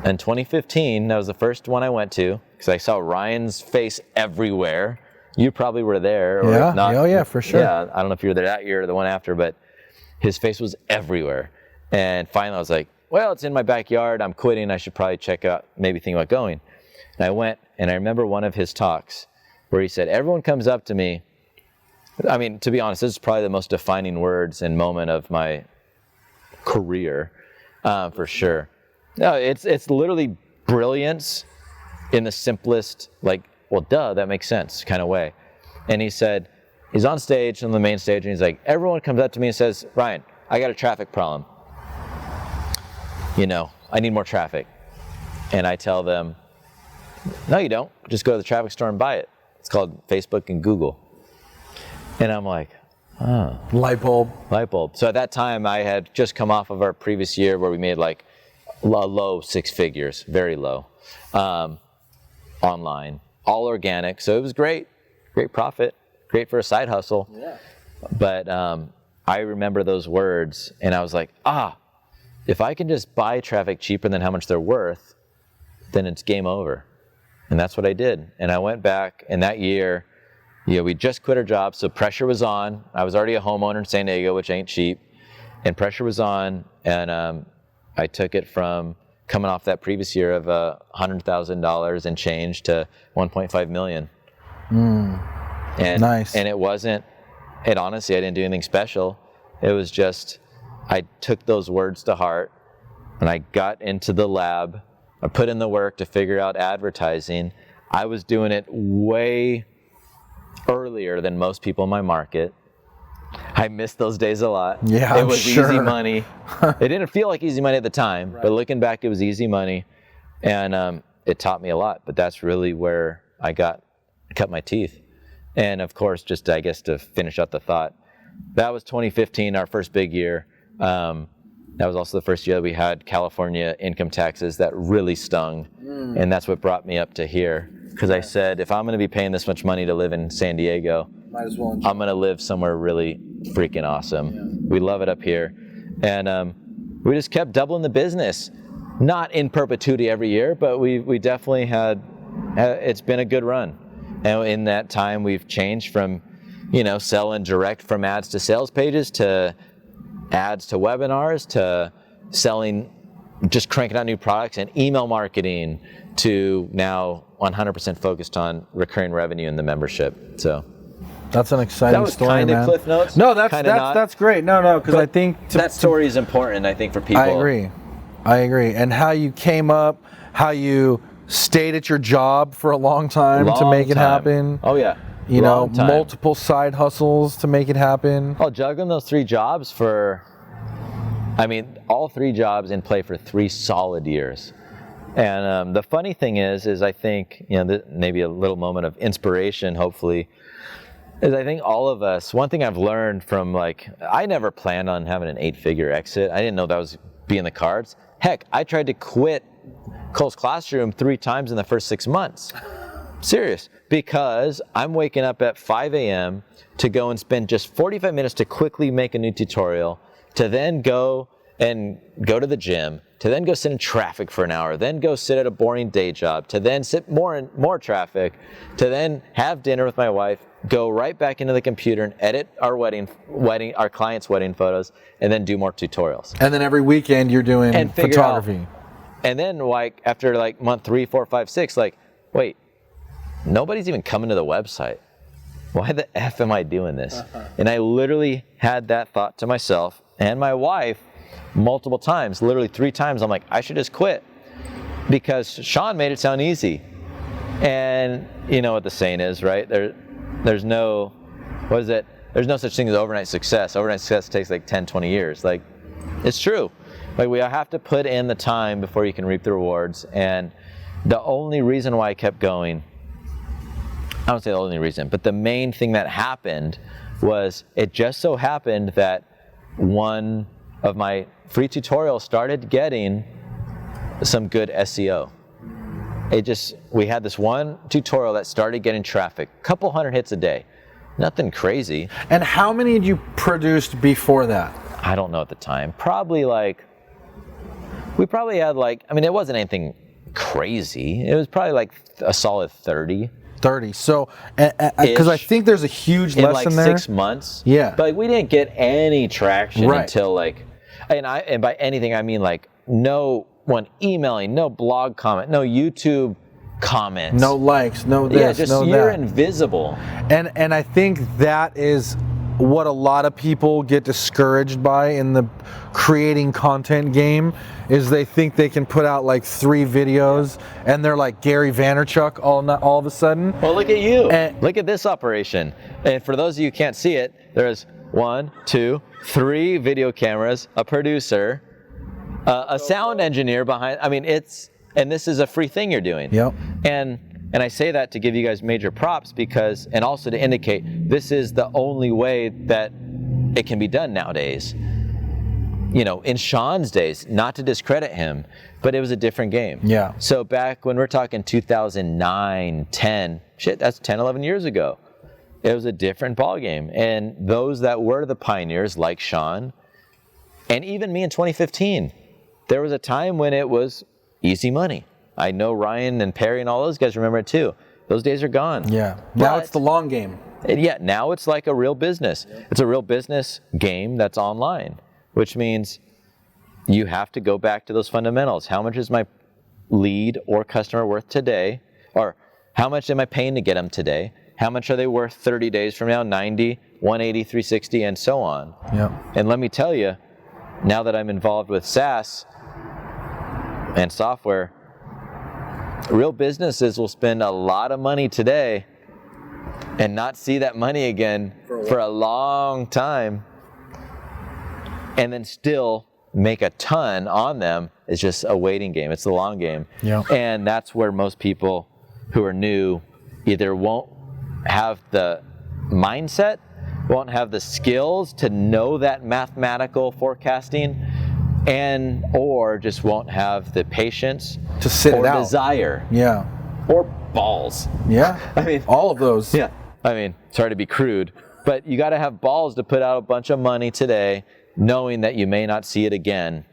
S2: in 2015. That was the first one I went to because I saw Ryan's face everywhere. You probably were there. Or
S1: yeah,
S2: not.
S1: Oh yeah, for sure.
S2: Yeah, I don't know if you were there that year or the one after, but his face was everywhere. And finally I was like, well, it's in my backyard. I'm quitting. I should probably check out, maybe think about going. And I went, and I remember one of his talks where he said, everyone comes up to me. I mean, to be honest, this is probably the most defining words and moment of my career, for sure. No, it's literally brilliance in the simplest, like, well, duh, that makes sense kind of way. And he said, he's on stage, on the main stage, and he's like, everyone comes up to me and says, Ryan, I got a traffic problem. You know, I need more traffic. And I tell them, no, you don't. Just go to the traffic store and buy it. It's called Facebook and Google. And I'm like, oh.
S1: Light bulb.
S2: So at that time, I had just come off of our previous year where we made like low 6 figures, very low, online, all organic. So it was great. great profit, great for a side hustle.
S1: Yeah.
S2: But I remember those words, and I was like, if I can just buy traffic cheaper than how much they're worth, then it's game over. And that's what I did. And I went back, and that year, we just quit our jobs, so pressure was on. I was already a homeowner in San Diego, which ain't cheap, and pressure was on, and I took it from coming off that previous year of $100,000 and change to 1.5 million. And,
S1: nice.
S2: And honestly, I didn't do anything special. It was just, I took those words to heart, and I got into the lab. I put in the work to figure out advertising. I was doing it way earlier than most people in my market. I missed those days a lot.
S1: Yeah,
S2: it was
S1: sure.
S2: Easy money. It didn't feel like easy money at the time, but looking back, it was easy money, and it taught me a lot. But that's really where I cut my teeth. And of course, just I guess to finish up the thought, that was 2015, our first big year. That was also the first year that we had California income taxes that really stung, and that's what brought me up to here. Because I said, if I'm going to be paying this much money to live in San Diego,
S1: might as well
S2: I'm going to live somewhere really freaking awesome. Yeah. We love it up here, and we just kept doubling the business, not in perpetuity every year, but we definitely had. It's been a good run, and in that time we've changed from, selling direct from ads to sales pages to ads to webinars to selling, just cranking out new products and email marketing to now 100% focused on recurring revenue in the membership. So
S1: that's an exciting story, man.
S2: That was kind of Cliff Notes.
S1: No, that's great. No, because I think
S2: that story is important. I think for people.
S1: I agree. And how you came up, how you stayed at your job for a long time to make it happen.
S2: Oh yeah.
S1: Multiple side hustles to make it happen.
S2: Oh, juggling those 3 jobs all 3 jobs in play for 3 solid years. And the funny thing is I think, maybe a little moment of inspiration, hopefully, is I think all of us, one thing I've learned from I never planned on having an 8-figure exit. I didn't know that was be in the cards. Heck, I tried to quit Cole's Classroom 3 times in the first 6 months. Serious. Because I'm waking up at 5 a.m. to go and spend just 45 minutes to quickly make a new tutorial, to then go to the gym, to then go sit in traffic for an hour, then go sit at a boring day job, to then sit more in more traffic, to then have dinner with my wife, go right back into the computer and edit our our clients' wedding photos, and then do more tutorials.
S1: And then every weekend you're doing photography.
S2: And then after month 3, 4, 5, 6, wait, nobody's even coming to the website. Why the F am I doing this? And I literally had that thought to myself and my wife multiple times, literally 3 times. I'm like, I should just quit, because Sean made it sound easy. And you know what the saying is, right? There's no such thing as overnight success. Overnight success takes 10, 20 years. It's true. We have to put in the time before you can reap the rewards. And the only reason why I kept going, I don't say the only reason, but the main thing that happened was it just so happened that one of my free tutorials started getting some good SEO. We had this one tutorial that started getting traffic, a couple hundred hits a day, nothing crazy.
S1: And how many had you produced before that?
S2: I don't know at the time. Probably we probably had it wasn't anything crazy. It was probably a solid 30. So, because I think there's a huge lesson there. 6 months.
S1: Yeah.
S2: But we didn't get any traction until and by anything I mean no one emailing, no blog comment, no YouTube comments,
S1: no likes, no this,
S2: yeah, just
S1: no
S2: you're
S1: that.
S2: Invisible.
S1: And I think that is what a lot of people get discouraged by in the creating content game, is they think they can put out 3 videos and they're like Gary Vaynerchuk all of a sudden.
S2: Well, look at you. Look at this operation. And for those of you who can't see it, there's 1, 2, 3 video cameras, a producer, a sound engineer behind. And this is a free thing you're doing.
S1: Yep.
S2: And I say that to give you guys major props and also to indicate this is the only way that it can be done nowadays. In Sean's days, not to discredit him, but it was a different game.
S1: Yeah.
S2: So back when we're talking 2009, 10, that's 10, 11 years ago. it was a different ballgame. And those that were the pioneers, like Sean, and even me in 2015, there was a time when it was easy money. I know Ryan and Perry and all those guys remember it too. Those days are gone.
S1: Yeah. Now it's the long game.
S2: Yeah, now it's like a real business. It's a real business game that's online, which means you have to go back to those fundamentals. How much is my lead or customer worth today? Or how much am I paying to get them today? How much are they worth 30 days from now, 90, 180, 360, and so on?
S1: Yeah.
S2: And let me tell you, now that I'm involved with SaaS and software, real businesses will spend a lot of money today and not see that money again for a long time, and then still make a ton on them. It's just a waiting game. It's the long game.
S1: Yeah.
S2: And that's where most people who are new either won't have the mindset, won't have the skills to know that mathematical forecasting, and or just won't have the patience
S1: To sit
S2: or
S1: it out.
S2: desire
S1: Yeah.
S2: or balls.
S1: Yeah.
S2: I mean,
S1: all of those.
S2: yeah. I mean, sorry to be crude, but you got to have balls to put out a bunch of money today, knowing that you may not see it again,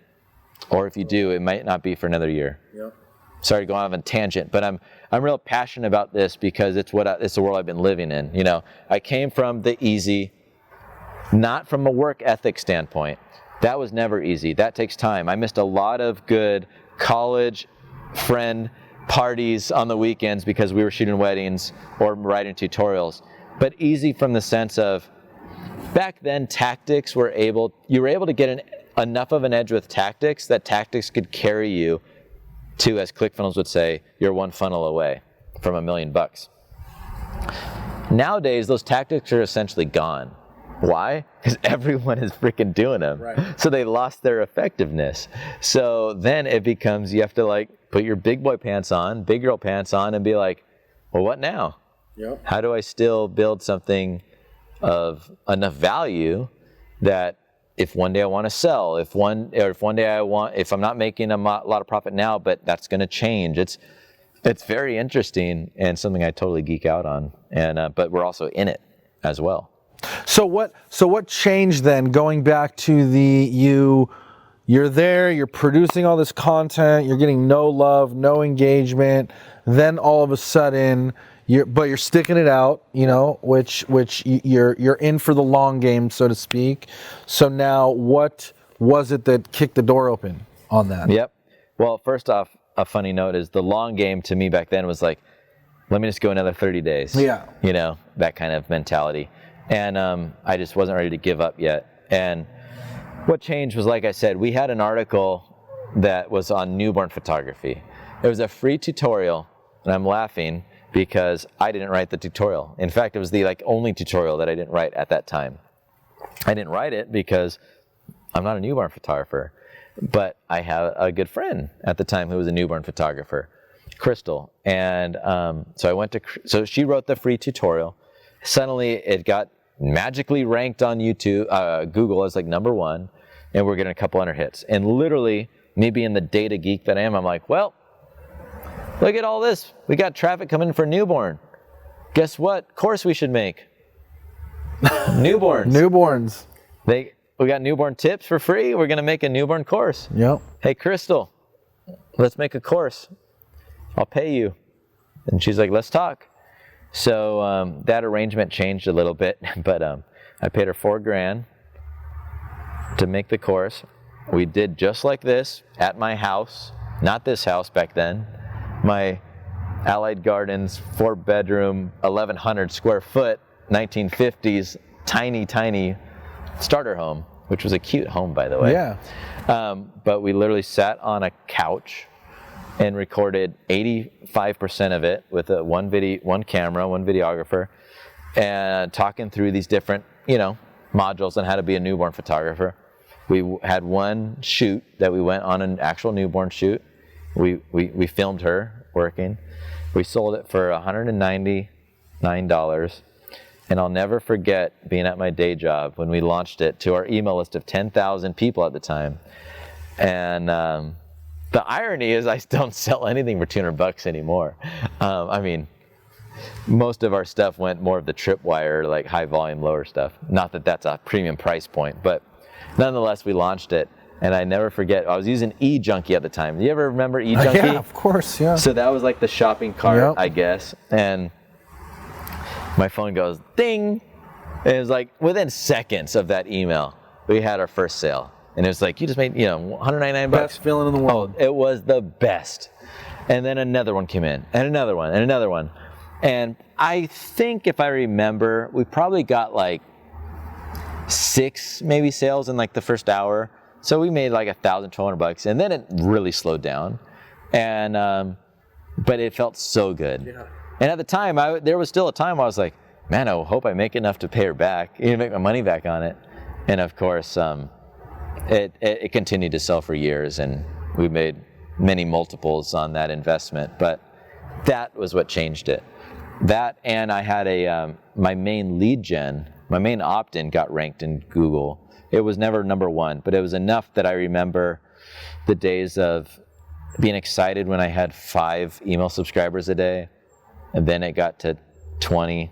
S2: or if you do, it might not be for another year.
S1: Yep.
S2: Sorry to go off on a tangent, but I'm real passionate about this because it's the world I've been living in. You know, I came from the easy, not from a work ethic standpoint. That was never easy. That takes time. I missed a lot of good college friend parties on the weekends because we were shooting weddings or writing tutorials. But easy from the sense of, back then tactics you were able to get enough of an edge with tactics that tactics could carry you to, as ClickFunnels would say, you're one funnel away from $1 million. Nowadays, those tactics are essentially gone. Why? Because everyone is freaking doing them.
S1: Right.
S2: So they lost their effectiveness. So then it becomes, you have to like put your big boy pants on, big girl pants on, and be like, well, what now?
S1: Yep.
S2: How do I still build something of enough value that if one day I want to sell, if I'm not making a lot of profit now, but that's going to change. It's very interesting and something I totally geek out on. And but we're also in it as well.
S1: So what changed then, going back to you're there, you're producing all this content, you're getting no love, no engagement, then all of a sudden you're sticking it out, you know, which you're in for the long game, so to speak. So now what was it that kicked the door open on that?
S2: Yep. Well, first off, a funny note is the long game to me back then was like, let me just go another 30 days.
S1: Yeah.
S2: You know, that kind of mentality. And I just wasn't ready to give up yet. And what changed was, like I said, we had an article that was on newborn photography. It was a free tutorial, and I'm laughing because I didn't write the tutorial. In fact, it was the only tutorial that I didn't write at that time. I didn't write it because I'm not a newborn photographer, but I have a good friend at the time who was a newborn photographer, Crystal. And so she wrote the free tutorial. Suddenly it got magically ranked on YouTube, Google as #1, and we're getting a couple hundred hits. And literally, me being the data geek that I am, I'm like, well, look at all this. We got traffic coming for newborn. Guess what course we should make? Newborns.
S1: Newborns.
S2: We got newborn tips for free. We're gonna make a newborn course.
S1: Yep.
S2: Hey, Crystal, let's make a course. I'll pay you. And she's like, let's talk. So that arrangement changed a little bit, but I paid her $4,000 to make the course. We did just like this at my house, not this house back then, my Allied Gardens 4-bedroom, 1,100 square foot, 1950s, tiny starter home, which was a cute home, by the way.
S1: Yeah.
S2: But we literally sat on a couch and recorded 85% of it with one camera, one videographer, and talking through these different, modules on how to be a newborn photographer. We had one shoot that we went on, an actual newborn shoot. We filmed her working. We sold it for $199. And I'll never forget being at my day job when we launched it to our email list of 10,000 people at the time. And the irony is I don't sell anything for $200 anymore. I mean, most of our stuff went more of the tripwire, like high volume, lower stuff. Not that that's a premium price point, but nonetheless, we launched it. And I never forget, I was using eJunkie at the time. Do you ever remember eJunkie?
S1: Yeah, of course, yeah.
S2: So that was like the shopping cart,
S1: Yep.
S2: I guess. And my phone goes ding. And it was like within seconds of that email, we had our first sale. And it was like, you just made, $199.
S1: Best feeling in the world.
S2: Oh, it was the best. And then another one came in, and another one, and another one. And I think if I remember, we probably got like 6 maybe sales in like the first hour. So we made like $1,200, and then it really slowed down. And but it felt so good. Yeah. And at the time, there was still a time I was like, man, I hope I make enough to pay her back, make my money back on it. And of course, it continued to sell for years, and we made many multiples on that investment. But that was what changed it. That, and I had my main lead gen, my main opt-in got ranked in Google. It was never number 1, but it was enough that I remember the days of being excited when I had 5 email subscribers a day, and then it got to 20,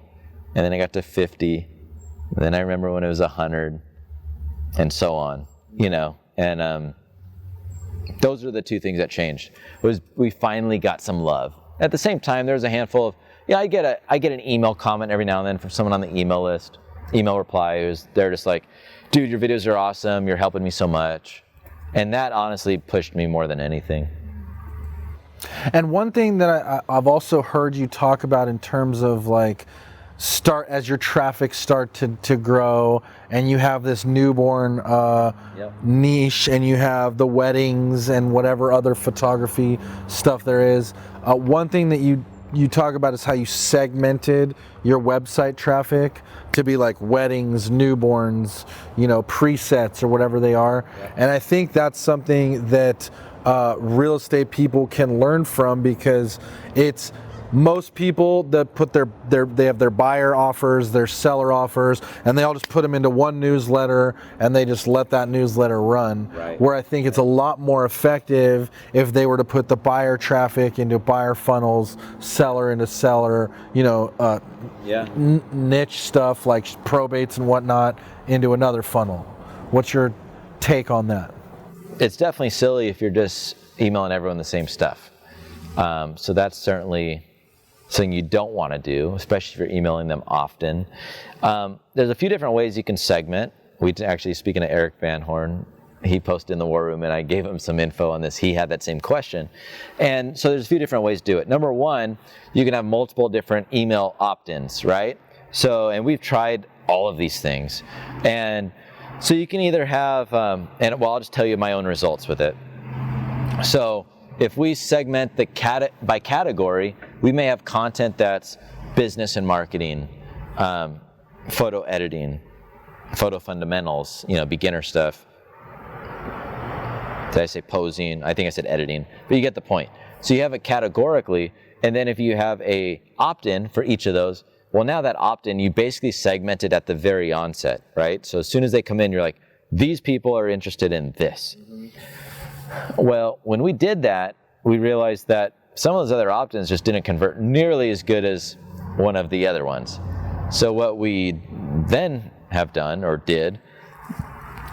S2: and then it got to 50, and then I remember when it was 100, and so on, and those are the 2 things that changed. Was we finally got some love. At the same time, there was a handful of, I get an email comment every now and then from someone on the email list, email reply, they're just like, dude, your videos are awesome, you're helping me so much. And that honestly pushed me more than anything.
S1: And one thing that I've also heard you talk about in terms of like, as your traffic start to grow, and you have this newborn niche, and you have the weddings and whatever other photography stuff there is. One thing that you talk about is how you segmented your website traffic to be like weddings, newborns, presets or whatever they are. Yeah. And I think that's something that real estate people can learn from, because it's most people that put they have their buyer offers, their seller offers, and they all just put them into one newsletter, and they just let that newsletter run. Right. Where I think it's a lot more effective if they were to put the buyer traffic into buyer funnels, seller into seller, niche stuff like probates and whatnot into another funnel. What's your take on that?
S2: It's definitely silly if you're just emailing everyone the same stuff. So that's certainly something you don't want to do, especially if you're emailing them often. There's a few different ways you can segment. Actually, speaking of Eric Van Horn, he posted in the War Room, and I gave him some info on this. He had that same question. And so there's a few different ways to do it. Number 1, you can have multiple different email opt-ins, right? So, and we've tried all of these things. And so you can either have, I'll just tell you my own results with it. So if we segment by category, we may have content that's business and marketing, photo editing, photo fundamentals, beginner stuff. Did I say posing? I think I said editing, but you get the point. So you have it categorically, and then if you have a opt-in for each of those, well, now that opt-in, you basically segment it at the very onset, right? So as soon as they come in, you're like, these people are interested in this. Well, when we did that, we realized that some of those other opt-ins just didn't convert nearly as good as one of the other ones. So what we then have done, or did,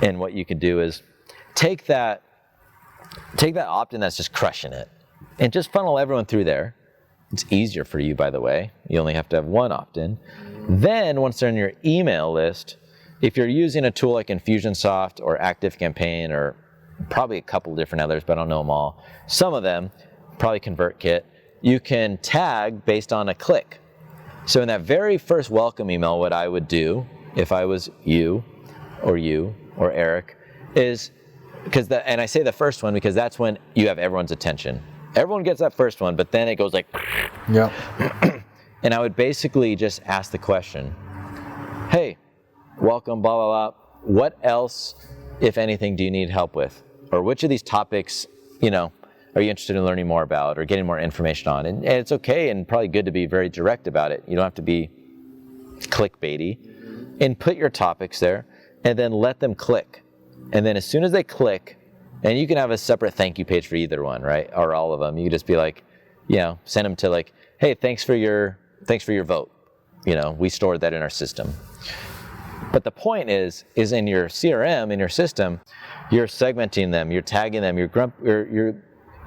S2: and what you could do is take that opt-in that's just crushing it, and just funnel everyone through there. It's easier for you, by the way. You only have to have one opt-in. Then, once they're in your email list, if you're using a tool like Infusionsoft or ActiveCampaign, or probably a couple different others, but I don't know them all. Some of them, probably ConvertKit, you can tag based on a click. So in that very first welcome email, what I would do if I was you or Eric is, and I say the first one because that's when you have everyone's attention. Everyone gets that first one, but then it goes like, yeah. And I would basically just ask the question, hey, welcome, blah, blah, blah. What else, if anything, do you need help with? Or which of these topics, are you interested in learning more about or getting more information on? And it's okay and probably good to be very direct about it. You don't have to be clickbaity. And put your topics there and then let them click. And then as soon as they click, and you can have a separate thank you page for either one, right? Or all of them. You can just be like, send them to like, hey, thanks for your thanks for your vote. You know, we stored that in our system. But the point is in your CRM, in your system, you're segmenting them, you're tagging them, you're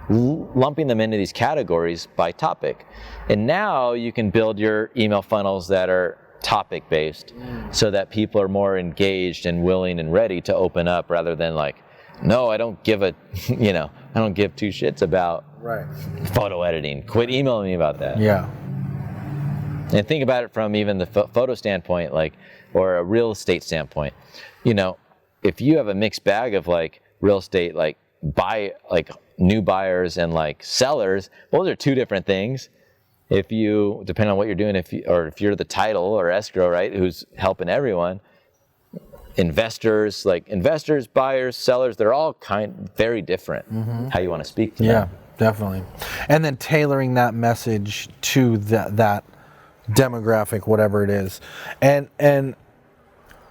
S2: lumping them into these categories by topic. And now you can build your email funnels that are topic based so that people are more engaged and willing and ready to open up, rather than like, no, I don't give I don't give two shits about photo editing. Quit emailing me about that.
S1: Yeah.
S2: And think about it from even the photo standpoint, like, or a real estate standpoint. You know, if you have a mixed bag of like real estate, like new buyers and like sellers, those are two different things. If you, depending on what you're doing, if you're the title or escrow, right, who's helping everyone, investors, buyers, sellers, they're all very different. How you want to speak to them.
S1: Yeah, definitely. And then tailoring that message to that demographic, whatever it is. And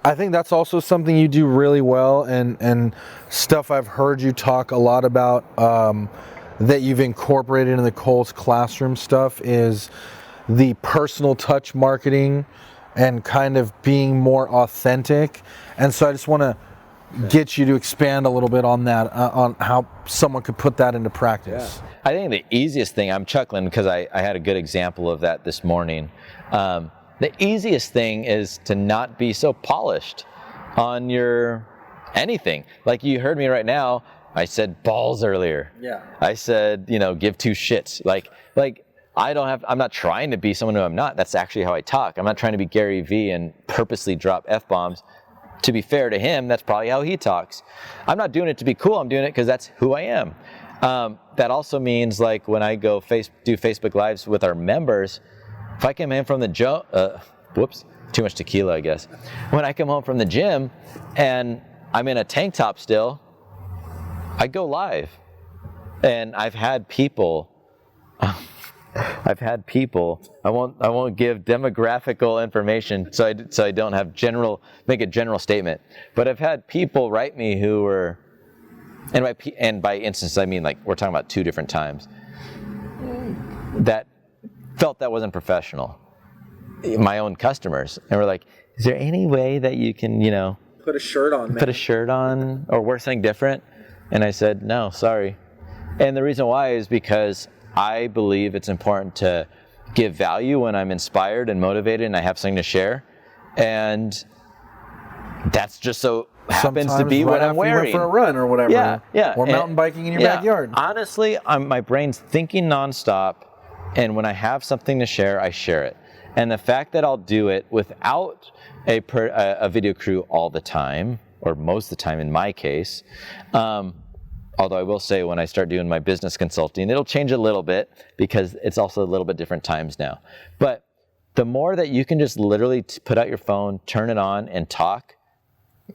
S1: I think that's also something you do really well, and stuff I've heard you talk a lot about that you've incorporated in the Kohl's Classroom stuff is the personal touch marketing and kind of being more authentic. And so I just want to get you to expand a little bit on that, on how someone could put that into practice.
S2: Yeah. I think the easiest thing, I'm chuckling because I had a good example of that this morning. The easiest thing is to not be so polished on your anything. Like you heard me right now, I said balls earlier.
S1: Yeah.
S2: I said, give two shits. Like I'm not trying to be someone who I'm not. That's actually how I talk. I'm not trying to be Gary Vee and purposely drop F-bombs. To be fair to him, that's probably how he talks. I'm not doing it to be cool. I'm doing it because that's who I am. That also means like when I go do Facebook Lives with our members, if I come in from the whoops, too much tequila, I guess. When I come home from the gym and I'm in a tank top still, I go live. And I've had people, I won't give demographical information, so I don't have make a general statement. But I've had people write me who were, and by instance I mean like we're talking about two different times, that felt that wasn't professional. My own customers, and we're like, is there any way that you can,
S1: Put a shirt on, man.
S2: Put a shirt on or wear something different? And I said, no, sorry. And the reason why is because I believe it's important to give value when I'm inspired and motivated and I have something to share. And that's just so happens to be what I'm wearing.
S1: You went for a run or whatever.
S2: Yeah.
S1: Or mountain biking in your backyard.
S2: Honestly, my brain's thinking nonstop. And when I have something to share, I share it. And the fact that I'll do it without a video crew all the time, or most of the time in my case, although I will say when I start doing my business consulting, it'll change a little bit because it's also a little bit different times now. But the more that you can just literally put out your phone, turn it on and talk,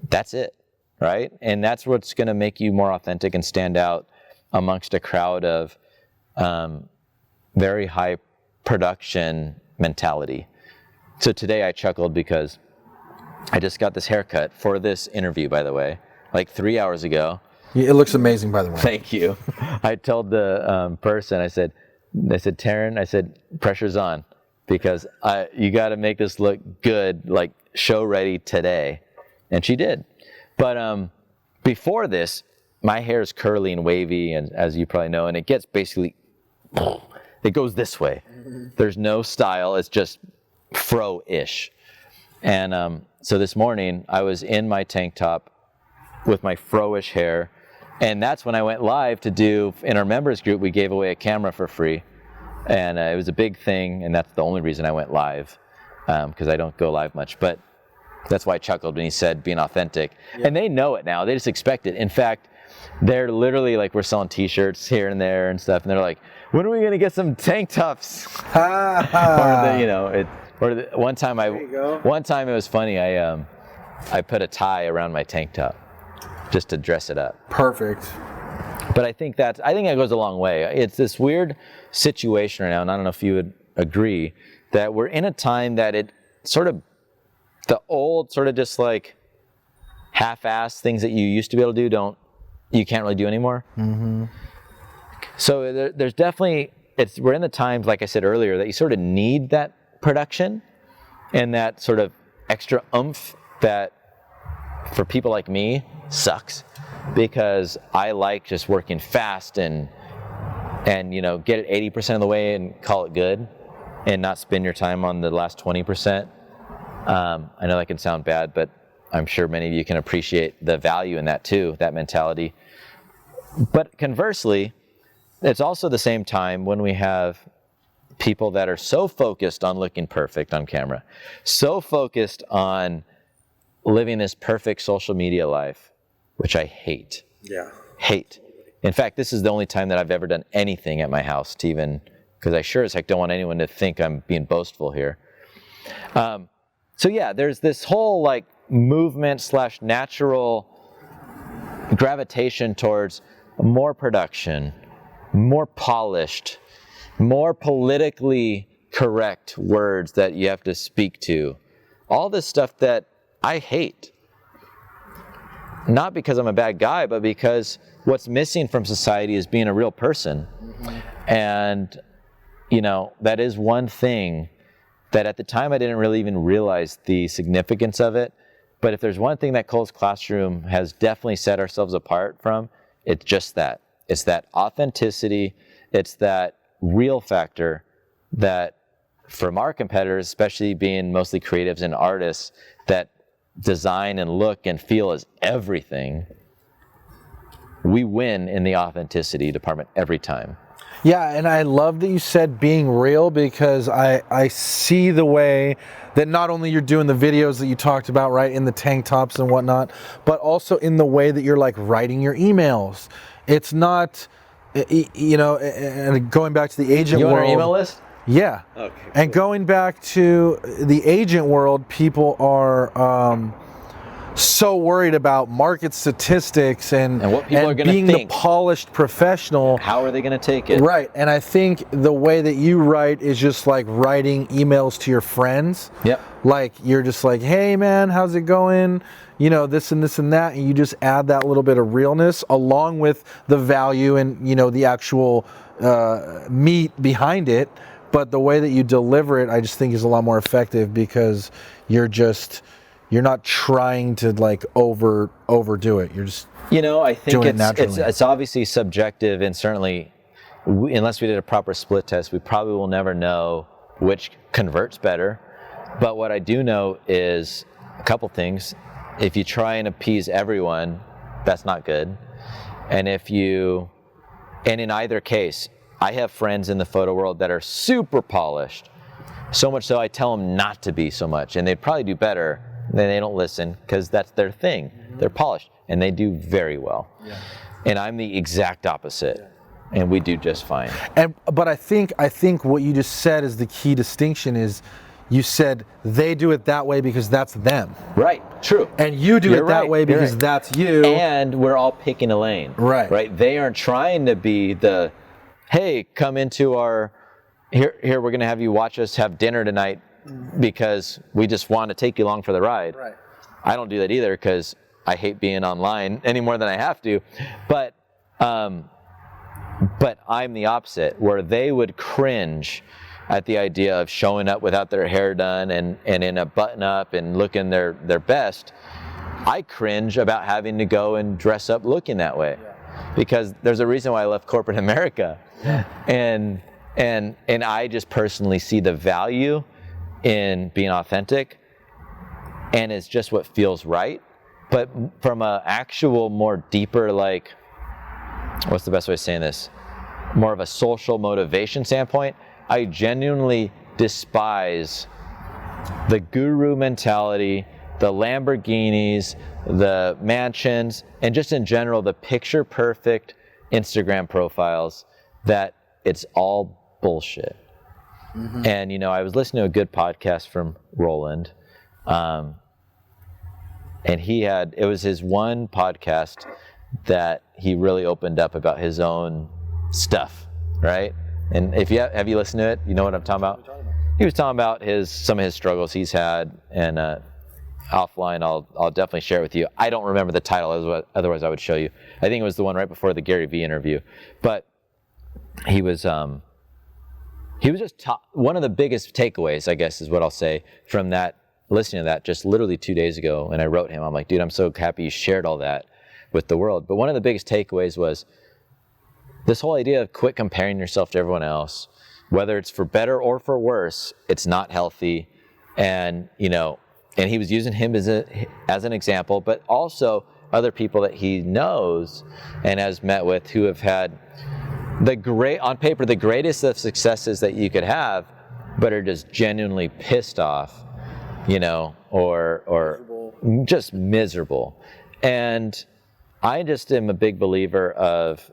S2: that's it, right? And that's what's going to make you more authentic and stand out amongst a crowd of very high production mentality. So today I chuckled because I just got this haircut for this interview, by the way, like 3 hours ago.
S1: It looks amazing, by the way.
S2: Thank you. I told the person, I said, Taryn, pressure's on because you got to make this look good, like show ready today. And she did. But before this, my hair is curly and wavy, and as you probably know, and it gets basically, it goes this way. There's no style. It's just fro-ish. And so this morning, I was in my tank top with my fro-ish hair. And that's when I went live to do, in our members group, we gave away a camera for free. And it was a big thing, and that's the only reason I went live, because I don't go live much. But that's why I chuckled when he said being authentic. Yeah. And they know it now. They just expect it. In fact, they're literally like, we're selling t-shirts here and there and stuff. And they're like, when are we going to get some tank tops? One time it was funny. I put a tie around my tank top just to dress it up.
S1: Perfect.
S2: But I think that goes a long way. It's this weird situation right now, and I don't know if you would agree, that we're in a time that it sort of, the old sort of just like half-assed things that you used to be able to do, you can't really do anymore. Mm-hmm. So there's definitely, we're in the times, like I said earlier, that you sort of need that production and that sort of extra oomph that for people like me sucks, because I like just working fast and get it 80% of the way and call it good and not spend your time on the last 20%. I know that can sound bad, but I'm sure many of you can appreciate the value in that too, that mentality. But conversely, it's also the same time when we have people that are so focused on looking perfect on camera, so focused on living this perfect social media life, which I hate.
S1: Yeah.
S2: Hate. In fact, this is the only time that I've ever done anything at my house to even, because I sure as heck don't want anyone to think I'm being boastful here. So yeah, there's this whole like movement / natural gravitation towards more production, more polished, more politically correct words that you have to speak to. All this stuff that I hate. Not because I'm a bad guy, but because what's missing from society is being a real person. And, that is one thing that at the time I didn't really even realize the significance of it. But if there's one thing that Cole's Classroom has definitely set ourselves apart from, it's just that. It's that authenticity. It's that real factor that from our competitors, especially being mostly creatives and artists, that design and look and feel is everything, we win in the authenticity department every time.
S1: Yeah, and I love that you said being real, because I see the way that not only you're doing the videos that you talked about, right, in the tank tops and whatnot, but also in the way that you're like writing your emails. It's not, and going back to the agent
S2: You
S1: world.
S2: want our email list?
S1: Yeah.
S2: Okay.
S1: And going back to the agent world, people are so worried about market statistics and
S2: what people are gonna
S1: being
S2: think.
S1: the polished professional.
S2: How are they going to take it?
S1: Right. And I think the way that you write is just like writing emails to your friends.
S2: Yep.
S1: Like you're just like, hey man, how's it going? This and this and that. And you just add that little bit of realness along with the value and, the actual meat behind it. But the way that you deliver it, I just think is a lot more effective, because you're not trying to like overdo it. You're just
S2: I think
S1: it's
S2: obviously subjective, and certainly unless we did a proper split test, we probably will never know which converts better. But what I do know is a couple things. If you try and appease everyone, that's not good. And in either case, I have friends in the photo world that are super polished, so much so I tell them not to be so much, and they'd probably do better. Then they don't listen because that's their thing. Mm-hmm. They're polished and they do very well. Yeah. And I'm the exact opposite, and we do just fine.
S1: But I think what you just said is the key distinction. Is you said they do it that way because that's them.
S2: Right. True.
S1: And you do it that way because that's you.
S2: And we're all picking a lane.
S1: Right.
S2: Right. They aren't trying to be the, hey, come into our here. We're going to have you watch us have dinner tonight, because we just want to take you along for the ride.
S1: Right.
S2: I don't do that either, because I hate being online any more than I have to. But I'm the opposite, where they would cringe at the idea of showing up without their hair done and in a button up and looking their best. I cringe about having to go and dress up looking that way, because there's a reason why I left corporate America. And I just personally see the value in being authentic, and it's just what feels right. But from a actual more deeper, like, what's the best way of saying this? More of a social motivation standpoint, I genuinely despise the guru mentality, the Lamborghinis, the mansions, and just in general, the picture perfect Instagram profiles, that it's all bullshit. Mm-hmm. And, I was listening to a good podcast from Roland, and it was his one podcast that he really opened up about his own stuff, right? And have you listened to it? You know what I'm talking about? He was talking about some of his struggles he's had, and offline I'll definitely share it with you. I don't remember the title, otherwise I would show you. I think it was the one right before the Gary Vee interview. But he was he was just one of the biggest takeaways, I guess, is what I'll say from that, listening to that just literally 2 days ago. And I wrote him, I'm like, dude, I'm so happy you shared all that with the world. But one of the biggest takeaways was this whole idea of quit comparing yourself to everyone else, whether it's for better or for worse, it's not healthy. And, and he was using him as an example, but also other people that he knows and has met with who have had on paper, the greatest of successes that you could have, but are just genuinely pissed off, or miserable. Just miserable. And I just am a big believer of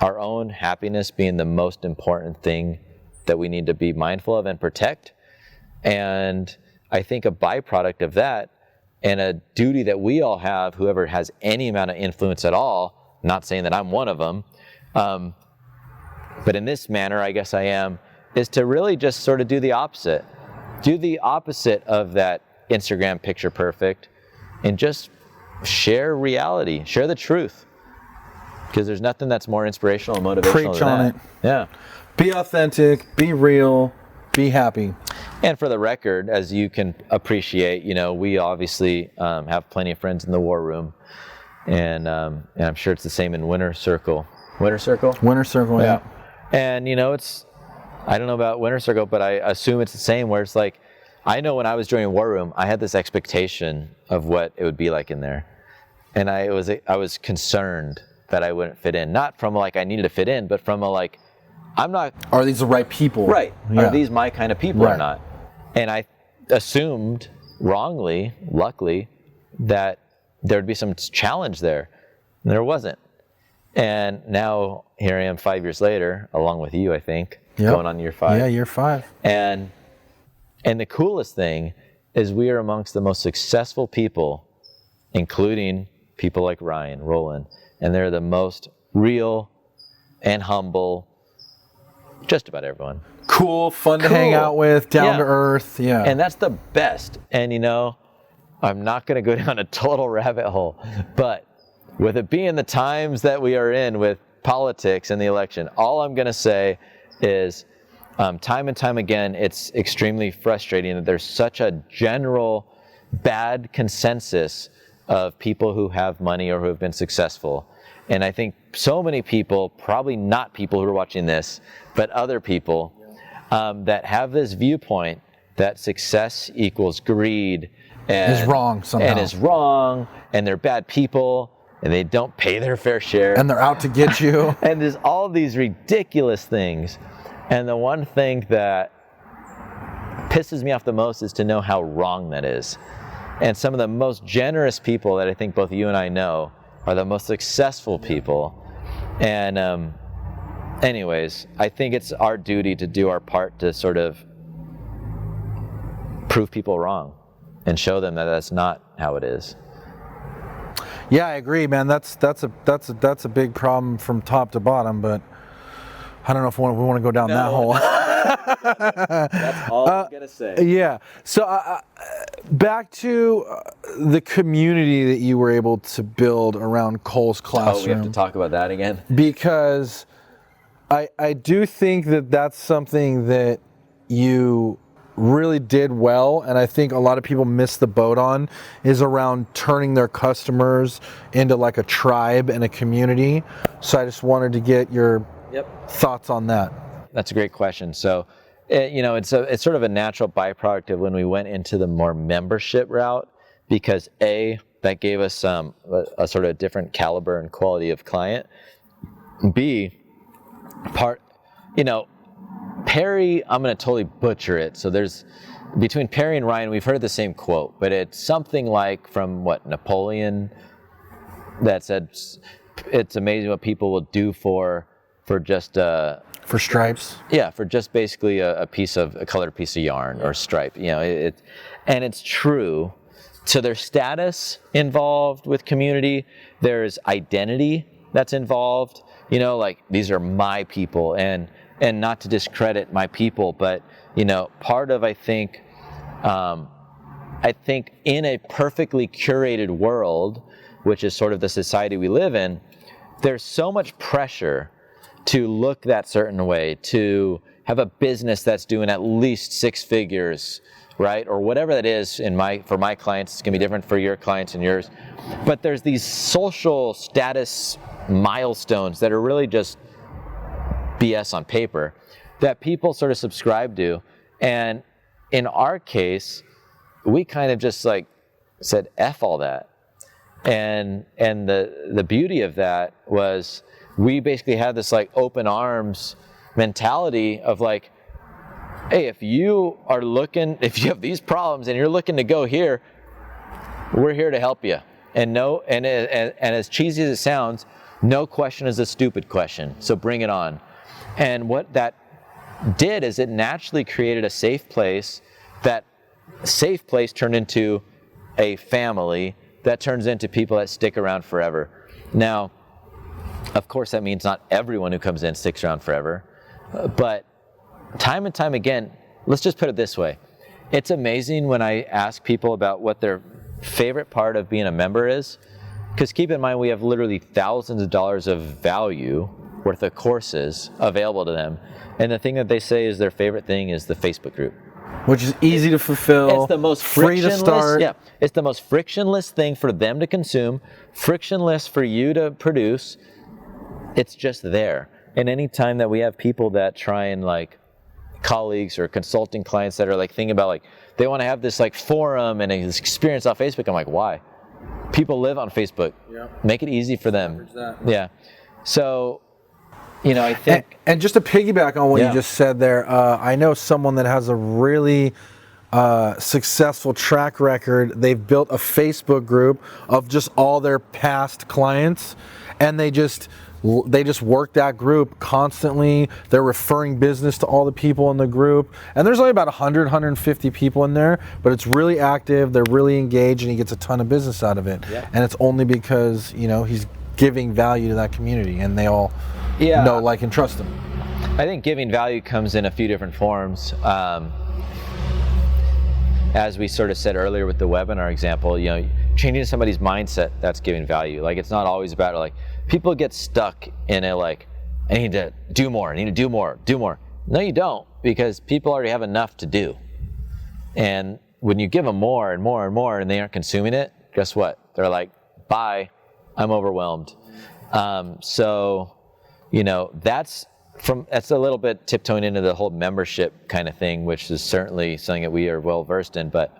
S2: our own happiness being the most important thing that we need to be mindful of and protect. And I think a byproduct of that, and a duty that we all have, whoever has any amount of influence at all, not saying that I'm one of them, but in this manner, I guess I am, is to really just sort of do the opposite. Do the opposite of that Instagram picture perfect, and just share reality, share the truth. Because there's nothing that's more inspirational and motivational
S1: Preach on it.
S2: Yeah.
S1: Be authentic, be real, be happy.
S2: And for the record, as you can appreciate, we obviously have plenty of friends in the war room. And I'm sure it's the same in Winter Circle. Winter Circle?
S1: Winter Circle, yeah.
S2: And, I don't know about Winter Circle, but I assume it's the same, where it's like, I know when I was joining War Room, I had this expectation of what it would be like in there. And I was concerned that I wouldn't fit in. Not from I needed to fit in, but from I'm not...
S1: Are these the right people?
S2: Right.
S1: Yeah.
S2: Are these my kind of people or not? And I assumed, wrongly, luckily, that there would be some challenge there. And there wasn't. And now, here I am 5 years later, along with you, I think, going on year 5.
S1: Yeah, year 5.
S2: And the coolest thing is we are amongst the most successful people, including people like Ryan, Roland, and they're the most real and humble, just about everyone.
S1: Cool, fun to hang out with, down to earth, yeah.
S2: And that's the best. And I'm not going to go down a total rabbit hole, but with it being the times that we are in with politics and the election, all I'm going to say is time and time again, it's extremely frustrating that there's such a general bad consensus of people who have money or who have been successful. And I think so many people, probably not people who are watching this, but other people that have this viewpoint that success equals greed and
S1: is wrong somehow.
S2: And is wrong, and they're bad people, and they don't pay their fair share.
S1: And they're out to get you.
S2: And there's all these ridiculous things. And the one thing that pisses me off the most is to know how wrong that is. And some of the most generous people that I think both you and I know are the most successful people. And anyways, I think it's our duty to do our part to sort of prove people wrong and show them that that's not how it is.
S1: Yeah, I agree, man. That's a big problem from top to bottom, but I don't know if we want to go down that hole.
S2: That's all I'm gonna say.
S1: Yeah. So back to the community that you were able to build around Cole's classroom.
S2: Oh, we have to talk about that again?
S1: Because I do think that that's something that you really did well, and I think a lot of people miss the boat on, is around turning their customers into like a tribe and a community. So I just wanted to get your thoughts on that.
S2: That's a great question. So, it's sort of a natural byproduct of when we went into the more membership route, because that gave us a sort of different caliber and quality of client. B, Perry, I'm going to totally butcher it. So there's, between Perry and Ryan, we've heard the same quote, but it's something like from Napoleon, that said, it's amazing what people will do for just
S1: for stripes.
S2: Yeah, for just basically a colored piece of yarn or stripe. And it's true. So there's status involved with community. There's identity that's involved. These are my people, and not to discredit my people, but part of I think in a perfectly curated world, which is sort of the society we live in, there's so much pressure to look that certain way, to have a business that's doing at least 6 figures, right? Or whatever that is for my clients. It's gonna be different for your clients and yours. But there's these social status milestones that are really just BS on paper that people sort of subscribe to. And in our case, we kind of just like said, F all that. And the beauty of that was we basically had this like open arms mentality of like, hey, if you have these problems and you're looking to go here, we're here to help you. And as cheesy as it sounds, no question is a stupid question. So bring it on. And what that did is it naturally created a safe place. That safe place turned into a family that turns into people that stick around forever. Now, of course, that means not everyone who comes in sticks around forever, but time and time again, let's just put it this way. It's amazing when I ask people about what their favorite part of being a member is, because keep in mind, we have literally thousands of dollars of value worth of courses available to them. And the thing that they say is their favorite thing is the Facebook group.
S1: Which is easy to fulfill.
S2: It's the most
S1: free to start.
S2: Yeah, it's the most frictionless thing for them to consume, frictionless for you to produce. It's just there. And anytime that we have people that try and like colleagues or consulting clients that are like thinking about like they want to have this like forum and this experience on Facebook, I'm like, why? People live on Facebook. Yeah. Make it easy for them. Yeah. So, you know, I think.
S1: And just to piggyback on what you just said there, I know someone that has a really successful track record. They've built a Facebook group of just all their past clients, and they just work that group constantly. They're referring business to all the people in the group, and there's only about 100, 150 people in there, but it's really active. They're really engaged, and he gets a ton of business out of it. Yeah. And it's only because, you know, he's giving value to that community, and they all know, like, and trust him.
S2: I think giving value comes in a few different forms. As we sort of said earlier with the webinar example, you know, changing somebody's mindset, that's giving value. Like, it's not always about like, people get stuck in a like, I need to do more, I need to do more. No, you don't, because people already have enough to do. And when you give them more and more and more and they aren't consuming it, guess what? They're like, bye, I'm overwhelmed. So, you know, that's a little bit tiptoeing into the whole membership kind of thing, which is certainly something that we are well versed in. But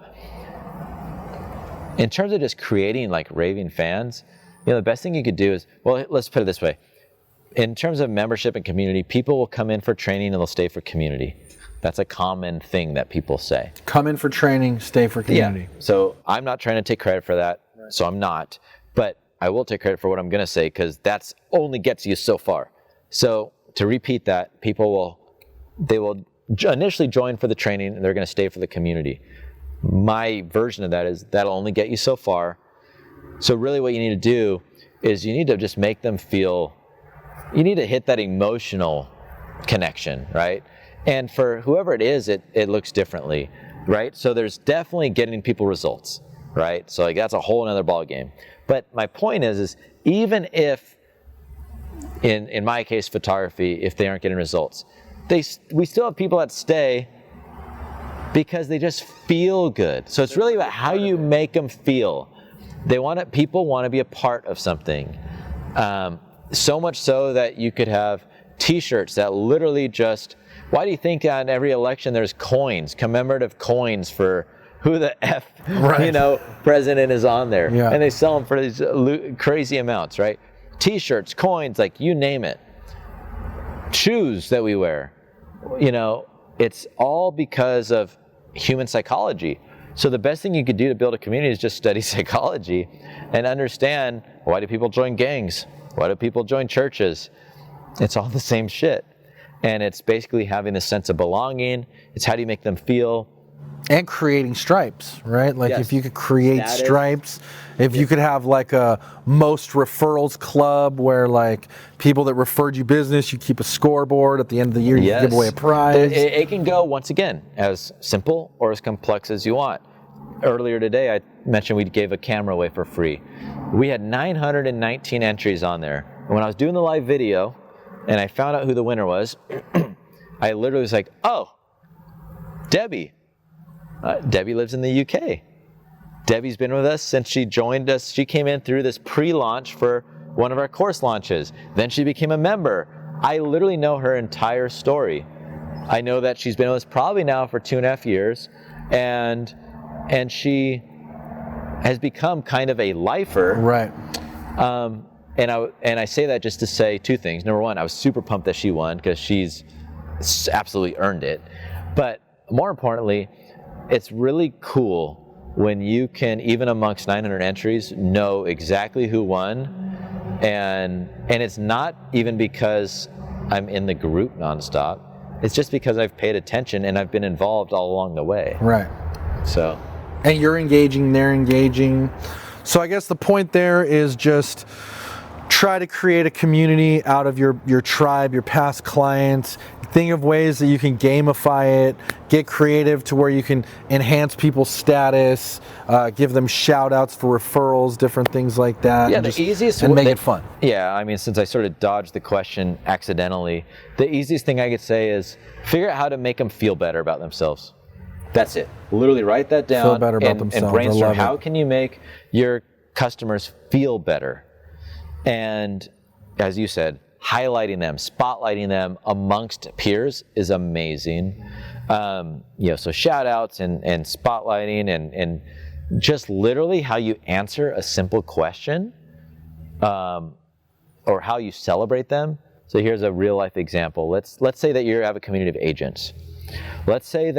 S2: in terms of just creating like raving fans, you know, the best thing you could do is, well, let's put it this way. In terms of membership and community, people will come in for training and they'll stay for community. That's a common thing that people say. Come
S1: in for training, stay for community.
S2: Yeah. So I'm not trying to take credit for that, so I'm not. But I will take credit for what I'm going to say, because that's only gets you so far. So to repeat that, they will initially join for the training and they're going to stay for the community. My version of that is that'll only get you so far. So really what you need to do is you need to just make them feel, you need to hit that emotional connection, right? And for whoever it is, it looks differently, right? So there's definitely getting people results, right? So like that's a whole another ball game. But my point is even if, in my case, photography, if they aren't getting results, we still have people that stay because they just feel good. So it's really about how you make them feel. People want to be a part of something. So much so that you could have t-shirts that literally just, why do you think on every election there's coins, commemorative coins for who the F, right, you know, president is on there? Yeah. And they sell them for these crazy amounts, right? T-shirts, coins, like you name it. Shoes that we wear, you know, it's all because of human psychology. So the best thing you could do to build a community is just study psychology and understand, why do people join gangs? Why do people join churches? It's all the same shit. And it's basically having this sense of belonging. It's how do you make them feel?
S1: And creating stripes, right? Like if you could create stripes, if you could have like a most referrals club where like people that referred you business, you keep a scoreboard at the end of the year, you give away a prize.
S2: It can go, once again, as simple or as complex as you want. Earlier today, I mentioned we gave a camera away for free. We had 919 entries on there. And when I was doing the live video and I found out who the winner was, I literally was like, oh, Debbie. Debbie lives in the UK. Debbie's been with us since she joined us. She came in through this pre-launch for one of our course launches. Then she became a member. I literally know her entire story. I know that she's been with us probably now for 2.5 years, and she has become kind of a lifer.
S1: Right.
S2: And I say that just to say two things. Number one, I was super pumped that she won because she's absolutely earned it. But more importantly, it's really cool when you can, even amongst 900 entries, know exactly who won. And it's not even because I'm in the group nonstop. It's just because I've paid attention and I've been involved all along the way.
S1: Right.
S2: So.
S1: And you're engaging, they're engaging. So I guess the point there is just try to create a community out of your tribe, your past clients. Think of ways that you can gamify it, get creative to where you can enhance people's status, give them shout outs for referrals, different things like that.
S2: Yeah, the easiest
S1: and make it fun.
S2: Yeah, I mean, since I sort of dodged the question accidentally, the easiest thing I could say is figure out how to make them feel better about themselves. That's it. Literally write that down.
S1: Feel better about themselves.
S2: And brainstorm how can you make your customers feel better. And as you said, highlighting them, spotlighting them amongst peers is amazing. So shout outs and spotlighting and just literally how you answer a simple question or how you celebrate them. So here's a real life example. Let's say that you have a community of agents. Let's say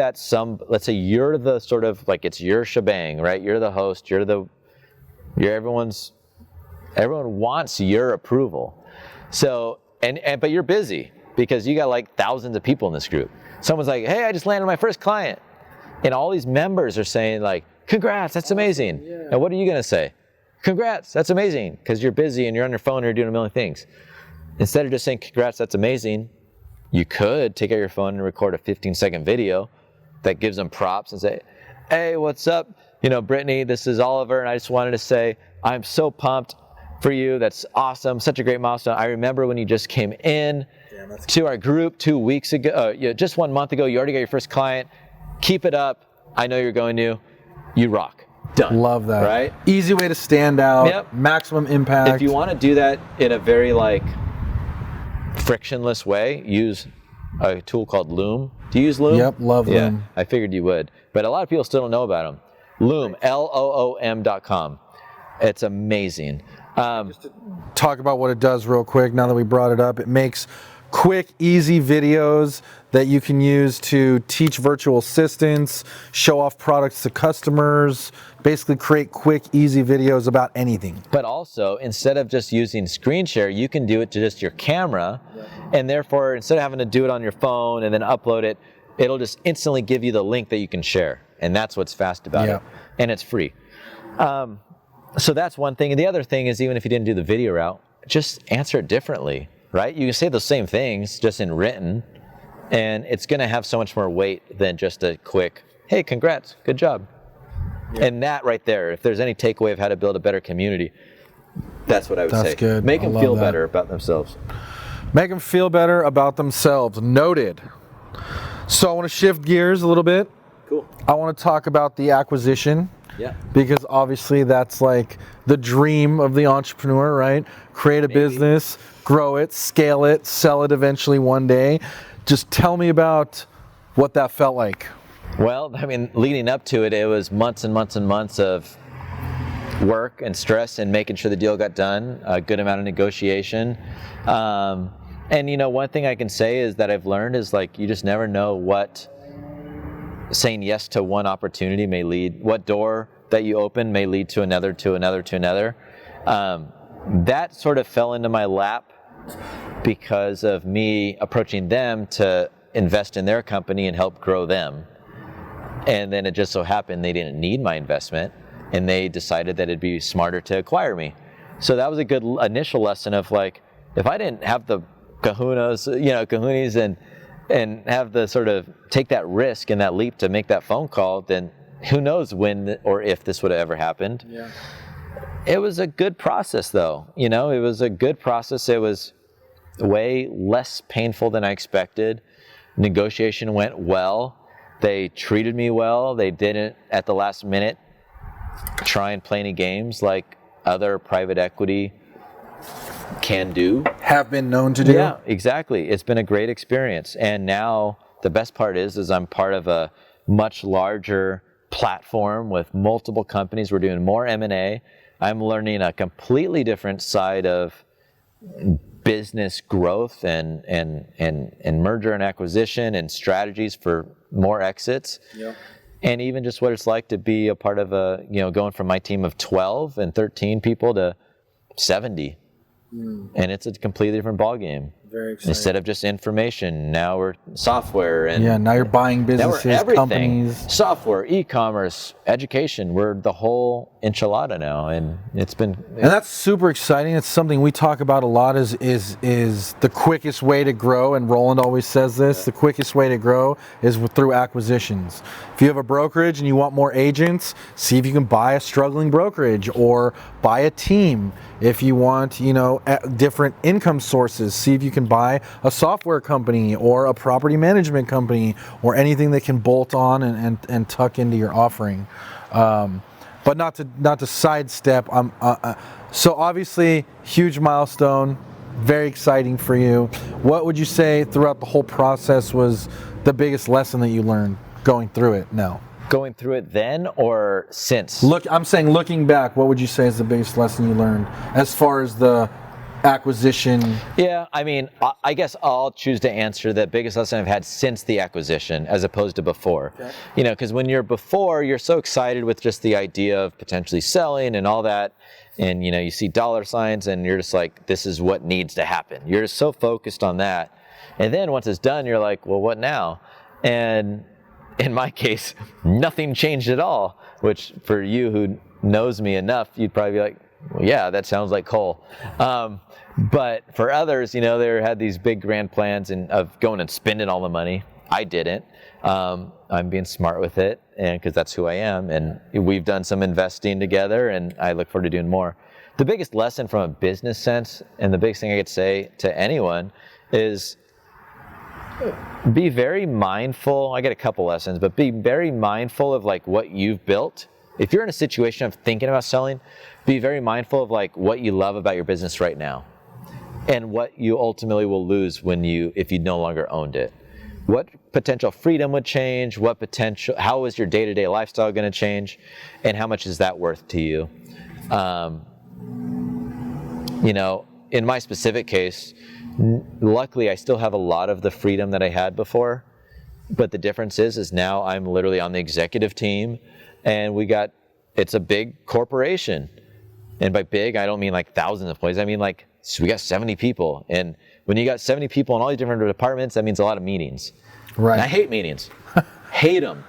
S2: you're the sort of like it's your shebang, right? You're the host, everyone wants your approval. So, but you're busy because you got like thousands of people in this group. Someone's like, hey, I just landed my first client. And all these members are saying like, congrats, that's amazing. Yeah. And what are you gonna say? Congrats, that's amazing. Because you're busy and you're on your phone and you're doing a million things. Instead of just saying, congrats, that's amazing, you could take out your phone and record a 15-second video that gives them props and say, hey, what's up? Brittany, this is Oliver, and I just wanted to say, I'm so pumped for you. That's awesome. Such a great milestone. I remember when you just came in to our group 2 weeks ago, just 1 month ago, you already got your first client. Keep it up. I know you're going to. You rock. Done.
S1: Love that.
S2: Right?
S1: Easy way to stand out. Yep. Maximum impact.
S2: If you want to do that in a very frictionless way, use a tool called Loom. Do you use Loom?
S1: Yep, love Loom.
S2: I figured you would. But a lot of people still don't know about them. Loom, Loom.com. It's amazing.
S1: Just to talk about what it does real quick, now that we brought it up, it makes quick, easy videos that you can use to teach virtual assistants, show off products to customers, basically create quick, easy videos about anything.
S2: But also, instead of just using screen share, you can do it to just your camera, and therefore, instead of having to do it on your phone and then upload it, it'll just instantly give you the link that you can share. And that's what's fast about it. And it's free. So that's one thing. And the other thing is, even if you didn't do the video route, just answer it differently, right? You can say the same things, just in written, and it's going to have so much more weight than just a quick, hey, congrats, good job. Yeah. And that right there, if there's any takeaway of how to build a better community, that's what I would say.
S1: That's good.
S2: Make them feel better about themselves.
S1: Make them feel better about themselves. Noted. So I want to shift gears a little bit.
S2: Cool.
S1: I want to talk about the acquisition.
S2: Yeah.
S1: Because obviously that's like the dream of the entrepreneur, right? Create a business, grow it, scale it, sell it eventually one day. Just tell me about what that felt like.
S2: Well, I mean, leading up to it, it was months and months and months of work and stress and making sure the deal got done, a good amount of negotiation. And one thing I can say is that I've learned is you just never know what saying yes to one opportunity may lead, what door that you open may lead to another, to another, to another. That sort of fell into my lap because of me approaching them to invest in their company and help grow them. And then it just so happened they didn't need my investment and they decided that it'd be smarter to acquire me. So that was a good initial lesson of if I didn't have the kahunas and have the sort of take that risk and that leap to make that phone call, then who knows when or if this would have ever happened. Yeah. It was a good process though. It was a good process. It was way less painful than I expected. Negotiation went well. They treated me well. They didn't, at the last minute, try and play any games like other private equity can do.
S1: Have been known to do.
S2: Yeah, exactly. It's been a great experience. And now the best part is I'm part of a much larger platform with multiple companies. We're doing more M&A. I'm learning a completely different side of business growth and merger and acquisition and strategies for more exits.
S1: Yep.
S2: And even just what it's like to be a part of going from my team of 12 and 13 people to 70. And it's a completely different ballgame.
S1: Very exciting.
S2: Instead of just information, now we're software. And
S1: now you're buying businesses,
S2: now we're everything.
S1: companies.
S2: Software, e-commerce, education. We're the whole enchilada now, and it's been.
S1: And that's super exciting. It's something we talk about a lot. Is the quickest way to grow? And Roland always says this: the quickest way to grow is through acquisitions. If you have a brokerage and you want more agents, see if you can buy a struggling brokerage or buy a team. If you want, different income sources, see if you can buy a software company or a property management company or anything that can bolt on and tuck into your offering. But not to sidestep. So obviously, huge milestone, very exciting for you. What would you say throughout the whole process was the biggest lesson that you learned going through it now?
S2: Going through it then or since?
S1: I'm saying looking back, what would you say is the biggest lesson you learned as far as the acquisition?
S2: Yeah, I mean, I guess I'll choose to answer the biggest lesson I've had since the acquisition as opposed to before. Okay. Because when you're before, you're so excited with just the idea of potentially selling and all that. And, you see dollar signs and you're just like, this is what needs to happen. You're just so focused on that. And then once it's done, you're like, well, what now? And in my case, nothing changed at all, which for you who knows me enough, you'd probably be like, well, yeah, that sounds like coal. But for others, they had these big grand plans of going and spending all the money. I didn't. I'm being smart with it, and because that's who I am. And we've done some investing together, and I look forward to doing more. The biggest lesson from a business sense, and the biggest thing I could say to anyone is be very mindful. I get a couple lessons, but be very mindful of what you've built. If you're in a situation of thinking about selling, be very mindful of what you love about your business right now and what you ultimately will lose if you no longer owned it. What potential freedom would change? How is your day-to-day lifestyle going to change? And how much is that worth to you? In my specific case, luckily I still have a lot of the freedom that I had before, but the difference is now I'm literally on the executive team, and it's a big corporation. And by big, I don't mean thousands of employees. I mean we got 70 people. And when you got 70 people in all these different departments, that means a lot of meetings.
S1: Right.
S2: And I hate meetings. Hate them.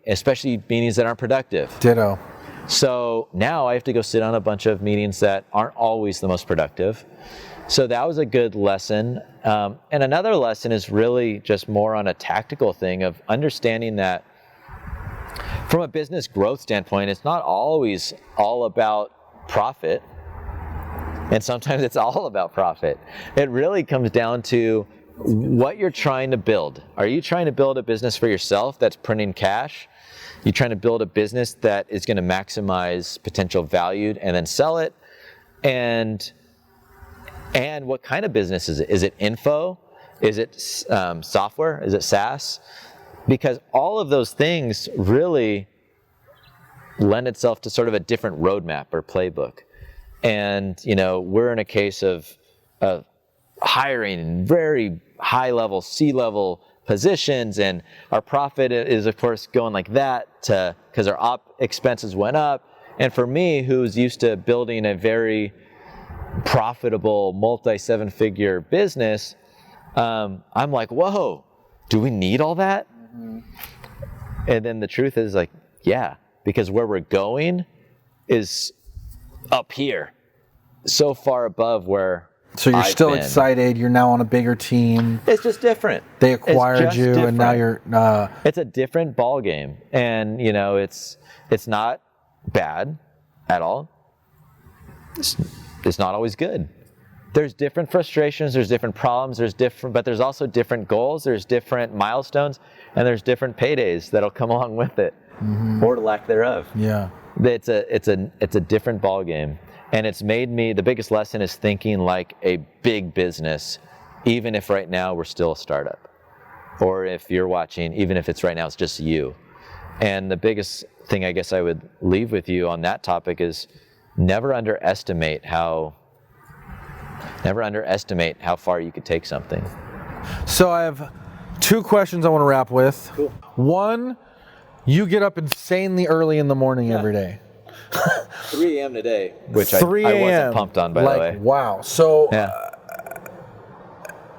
S2: Especially meetings that aren't productive.
S1: Ditto.
S2: So now I have to go sit on a bunch of meetings that aren't always the most productive. So that was a good lesson. And another lesson is really just more on a tactical thing of understanding that from a business growth standpoint, it's not always all about profit. And sometimes it's all about profit. It really comes down to what you're trying to build. Are you trying to build a business for yourself that's printing cash? You're trying to build a business that is going to maximize potential value and then sell it? And what kind of business is it? Is it info? Is it software? Is it SaaS? Because all of those things really lend itself to sort of a different roadmap or playbook. And, we're in a case of hiring very high-level, C-level positions, and our profit is, of course, going like that because our op expenses went up. And for me, who's used to building a very profitable, multi-seven-figure business, I'm like, whoa, do we need all that? Mm-hmm. And then the truth is yeah, because where we're going is up here, so far above where
S1: So you're still excited. You're now on a bigger team.
S2: It's just different.
S1: They acquired you, different. And now you're.
S2: It's a different ball game, and it's not bad at all. It's not always good. there's different frustrations, there's different problems, but there's also different goals, there's different milestones, and there's different paydays that'll come along with it, or lack thereof.
S1: Yeah.
S2: It's a different ball game, and it's made me, the biggest lesson is thinking like a big business, even if right now we're still a startup, or if you're watching, even if it's right now it's just you. And the biggest thing I guess I would leave with you on that topic is never underestimate how far you could take something.
S1: So I have 2 questions I want to wrap with.
S2: Cool.
S1: One, you get up insanely early in the morning every day.
S2: 3 a.m. today, which
S1: 3
S2: I
S1: a.m.
S2: wasn't pumped on, by the way.
S1: Wow. So
S2: Yeah.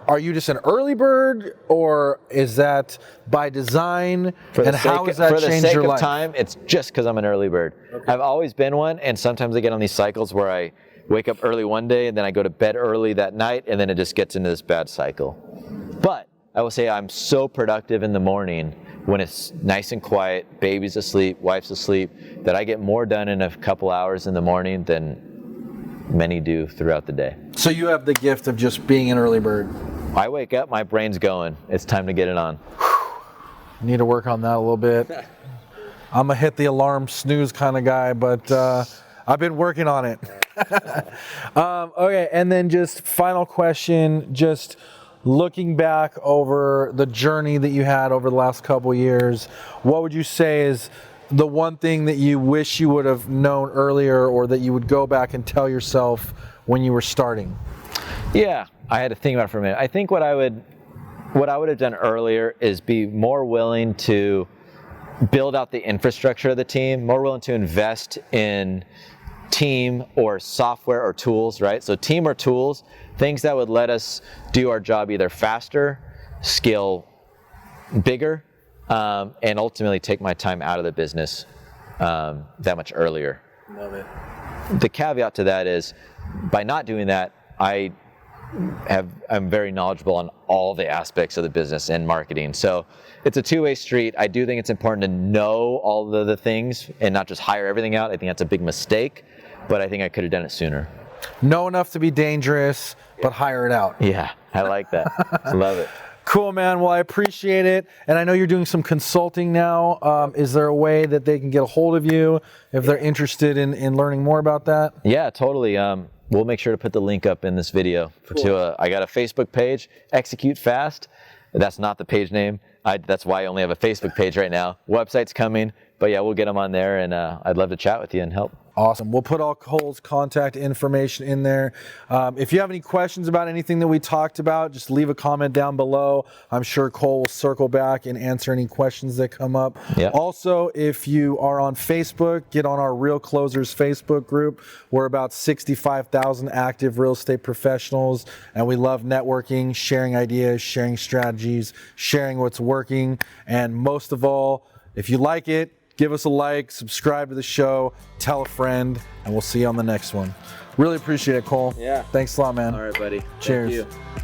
S1: are you just an early bird, or is that by design? And how has that changed your life?
S2: For the sake of time, it's just because I'm an early bird. Okay. I've always been one, and sometimes I get on these cycles where I wake up early one day, and then I go to bed early that night, and then it just gets into this bad cycle. But I will say I'm so productive in the morning when it's nice and quiet, baby's asleep, wife's asleep, that I get more done in a couple hours in the morning than many do throughout the day.
S1: So you have the gift of just being an early bird.
S2: I wake up, my brain's going. It's time to get it on.
S1: Need to work on that a little bit. I'm a hit the alarm snooze kind of guy, but I've been working on it. Okay, and then just final question, just looking back over the journey that you had over the last couple years, what would you say is the one thing that you wish you would have known earlier, or that you would go back and tell yourself when you were starting?
S2: Yeah, I had to think about it for a minute. I think what I would have done earlier is be more willing to build out the infrastructure of the team, more willing to invest in team or software or tools, right? So team or tools, things that would let us do our job either faster, scale bigger, and ultimately take my time out of the business that much earlier.
S1: Love it.
S2: The caveat to that is, by not doing that, I'm very knowledgeable on all the aspects of the business and marketing. So it's a two-way street. I do think it's important to know all the things and not just hire everything out. I think that's a big mistake, but I think I could have done it sooner.
S1: Know enough to be dangerous, but hire it out.
S2: Yeah, I like that. I love it.
S1: Cool, man. Well, I appreciate it. And I know you're doing some consulting now. Is there a way that they can get a hold of you if they're interested in learning more about that?
S2: Yeah, totally. We'll make sure to put the link up in this video. Cool. I got a Facebook page, Execute Fast. That's not the page name. That's why I only have a Facebook page right now. Website's coming, but yeah, we'll get them on there, and I'd love to chat with you and help.
S1: Awesome. We'll put all Cole's contact information in there. If you have any questions about anything that we talked about, just leave a comment down below. I'm sure Cole will circle back and answer any questions that come up.
S2: Yep.
S1: Also, if you are on Facebook, get on our Real Closers Facebook group. We're about 65,000 active real estate professionals, and we love networking, sharing ideas, sharing strategies, sharing what's working, and most of all, if you like it, give us a like, subscribe to the show, tell a friend, and we'll see you on the next one. Really appreciate it, Cole.
S2: Yeah.
S1: Thanks a lot, man.
S2: All right, buddy.
S1: Cheers.
S2: Thank you.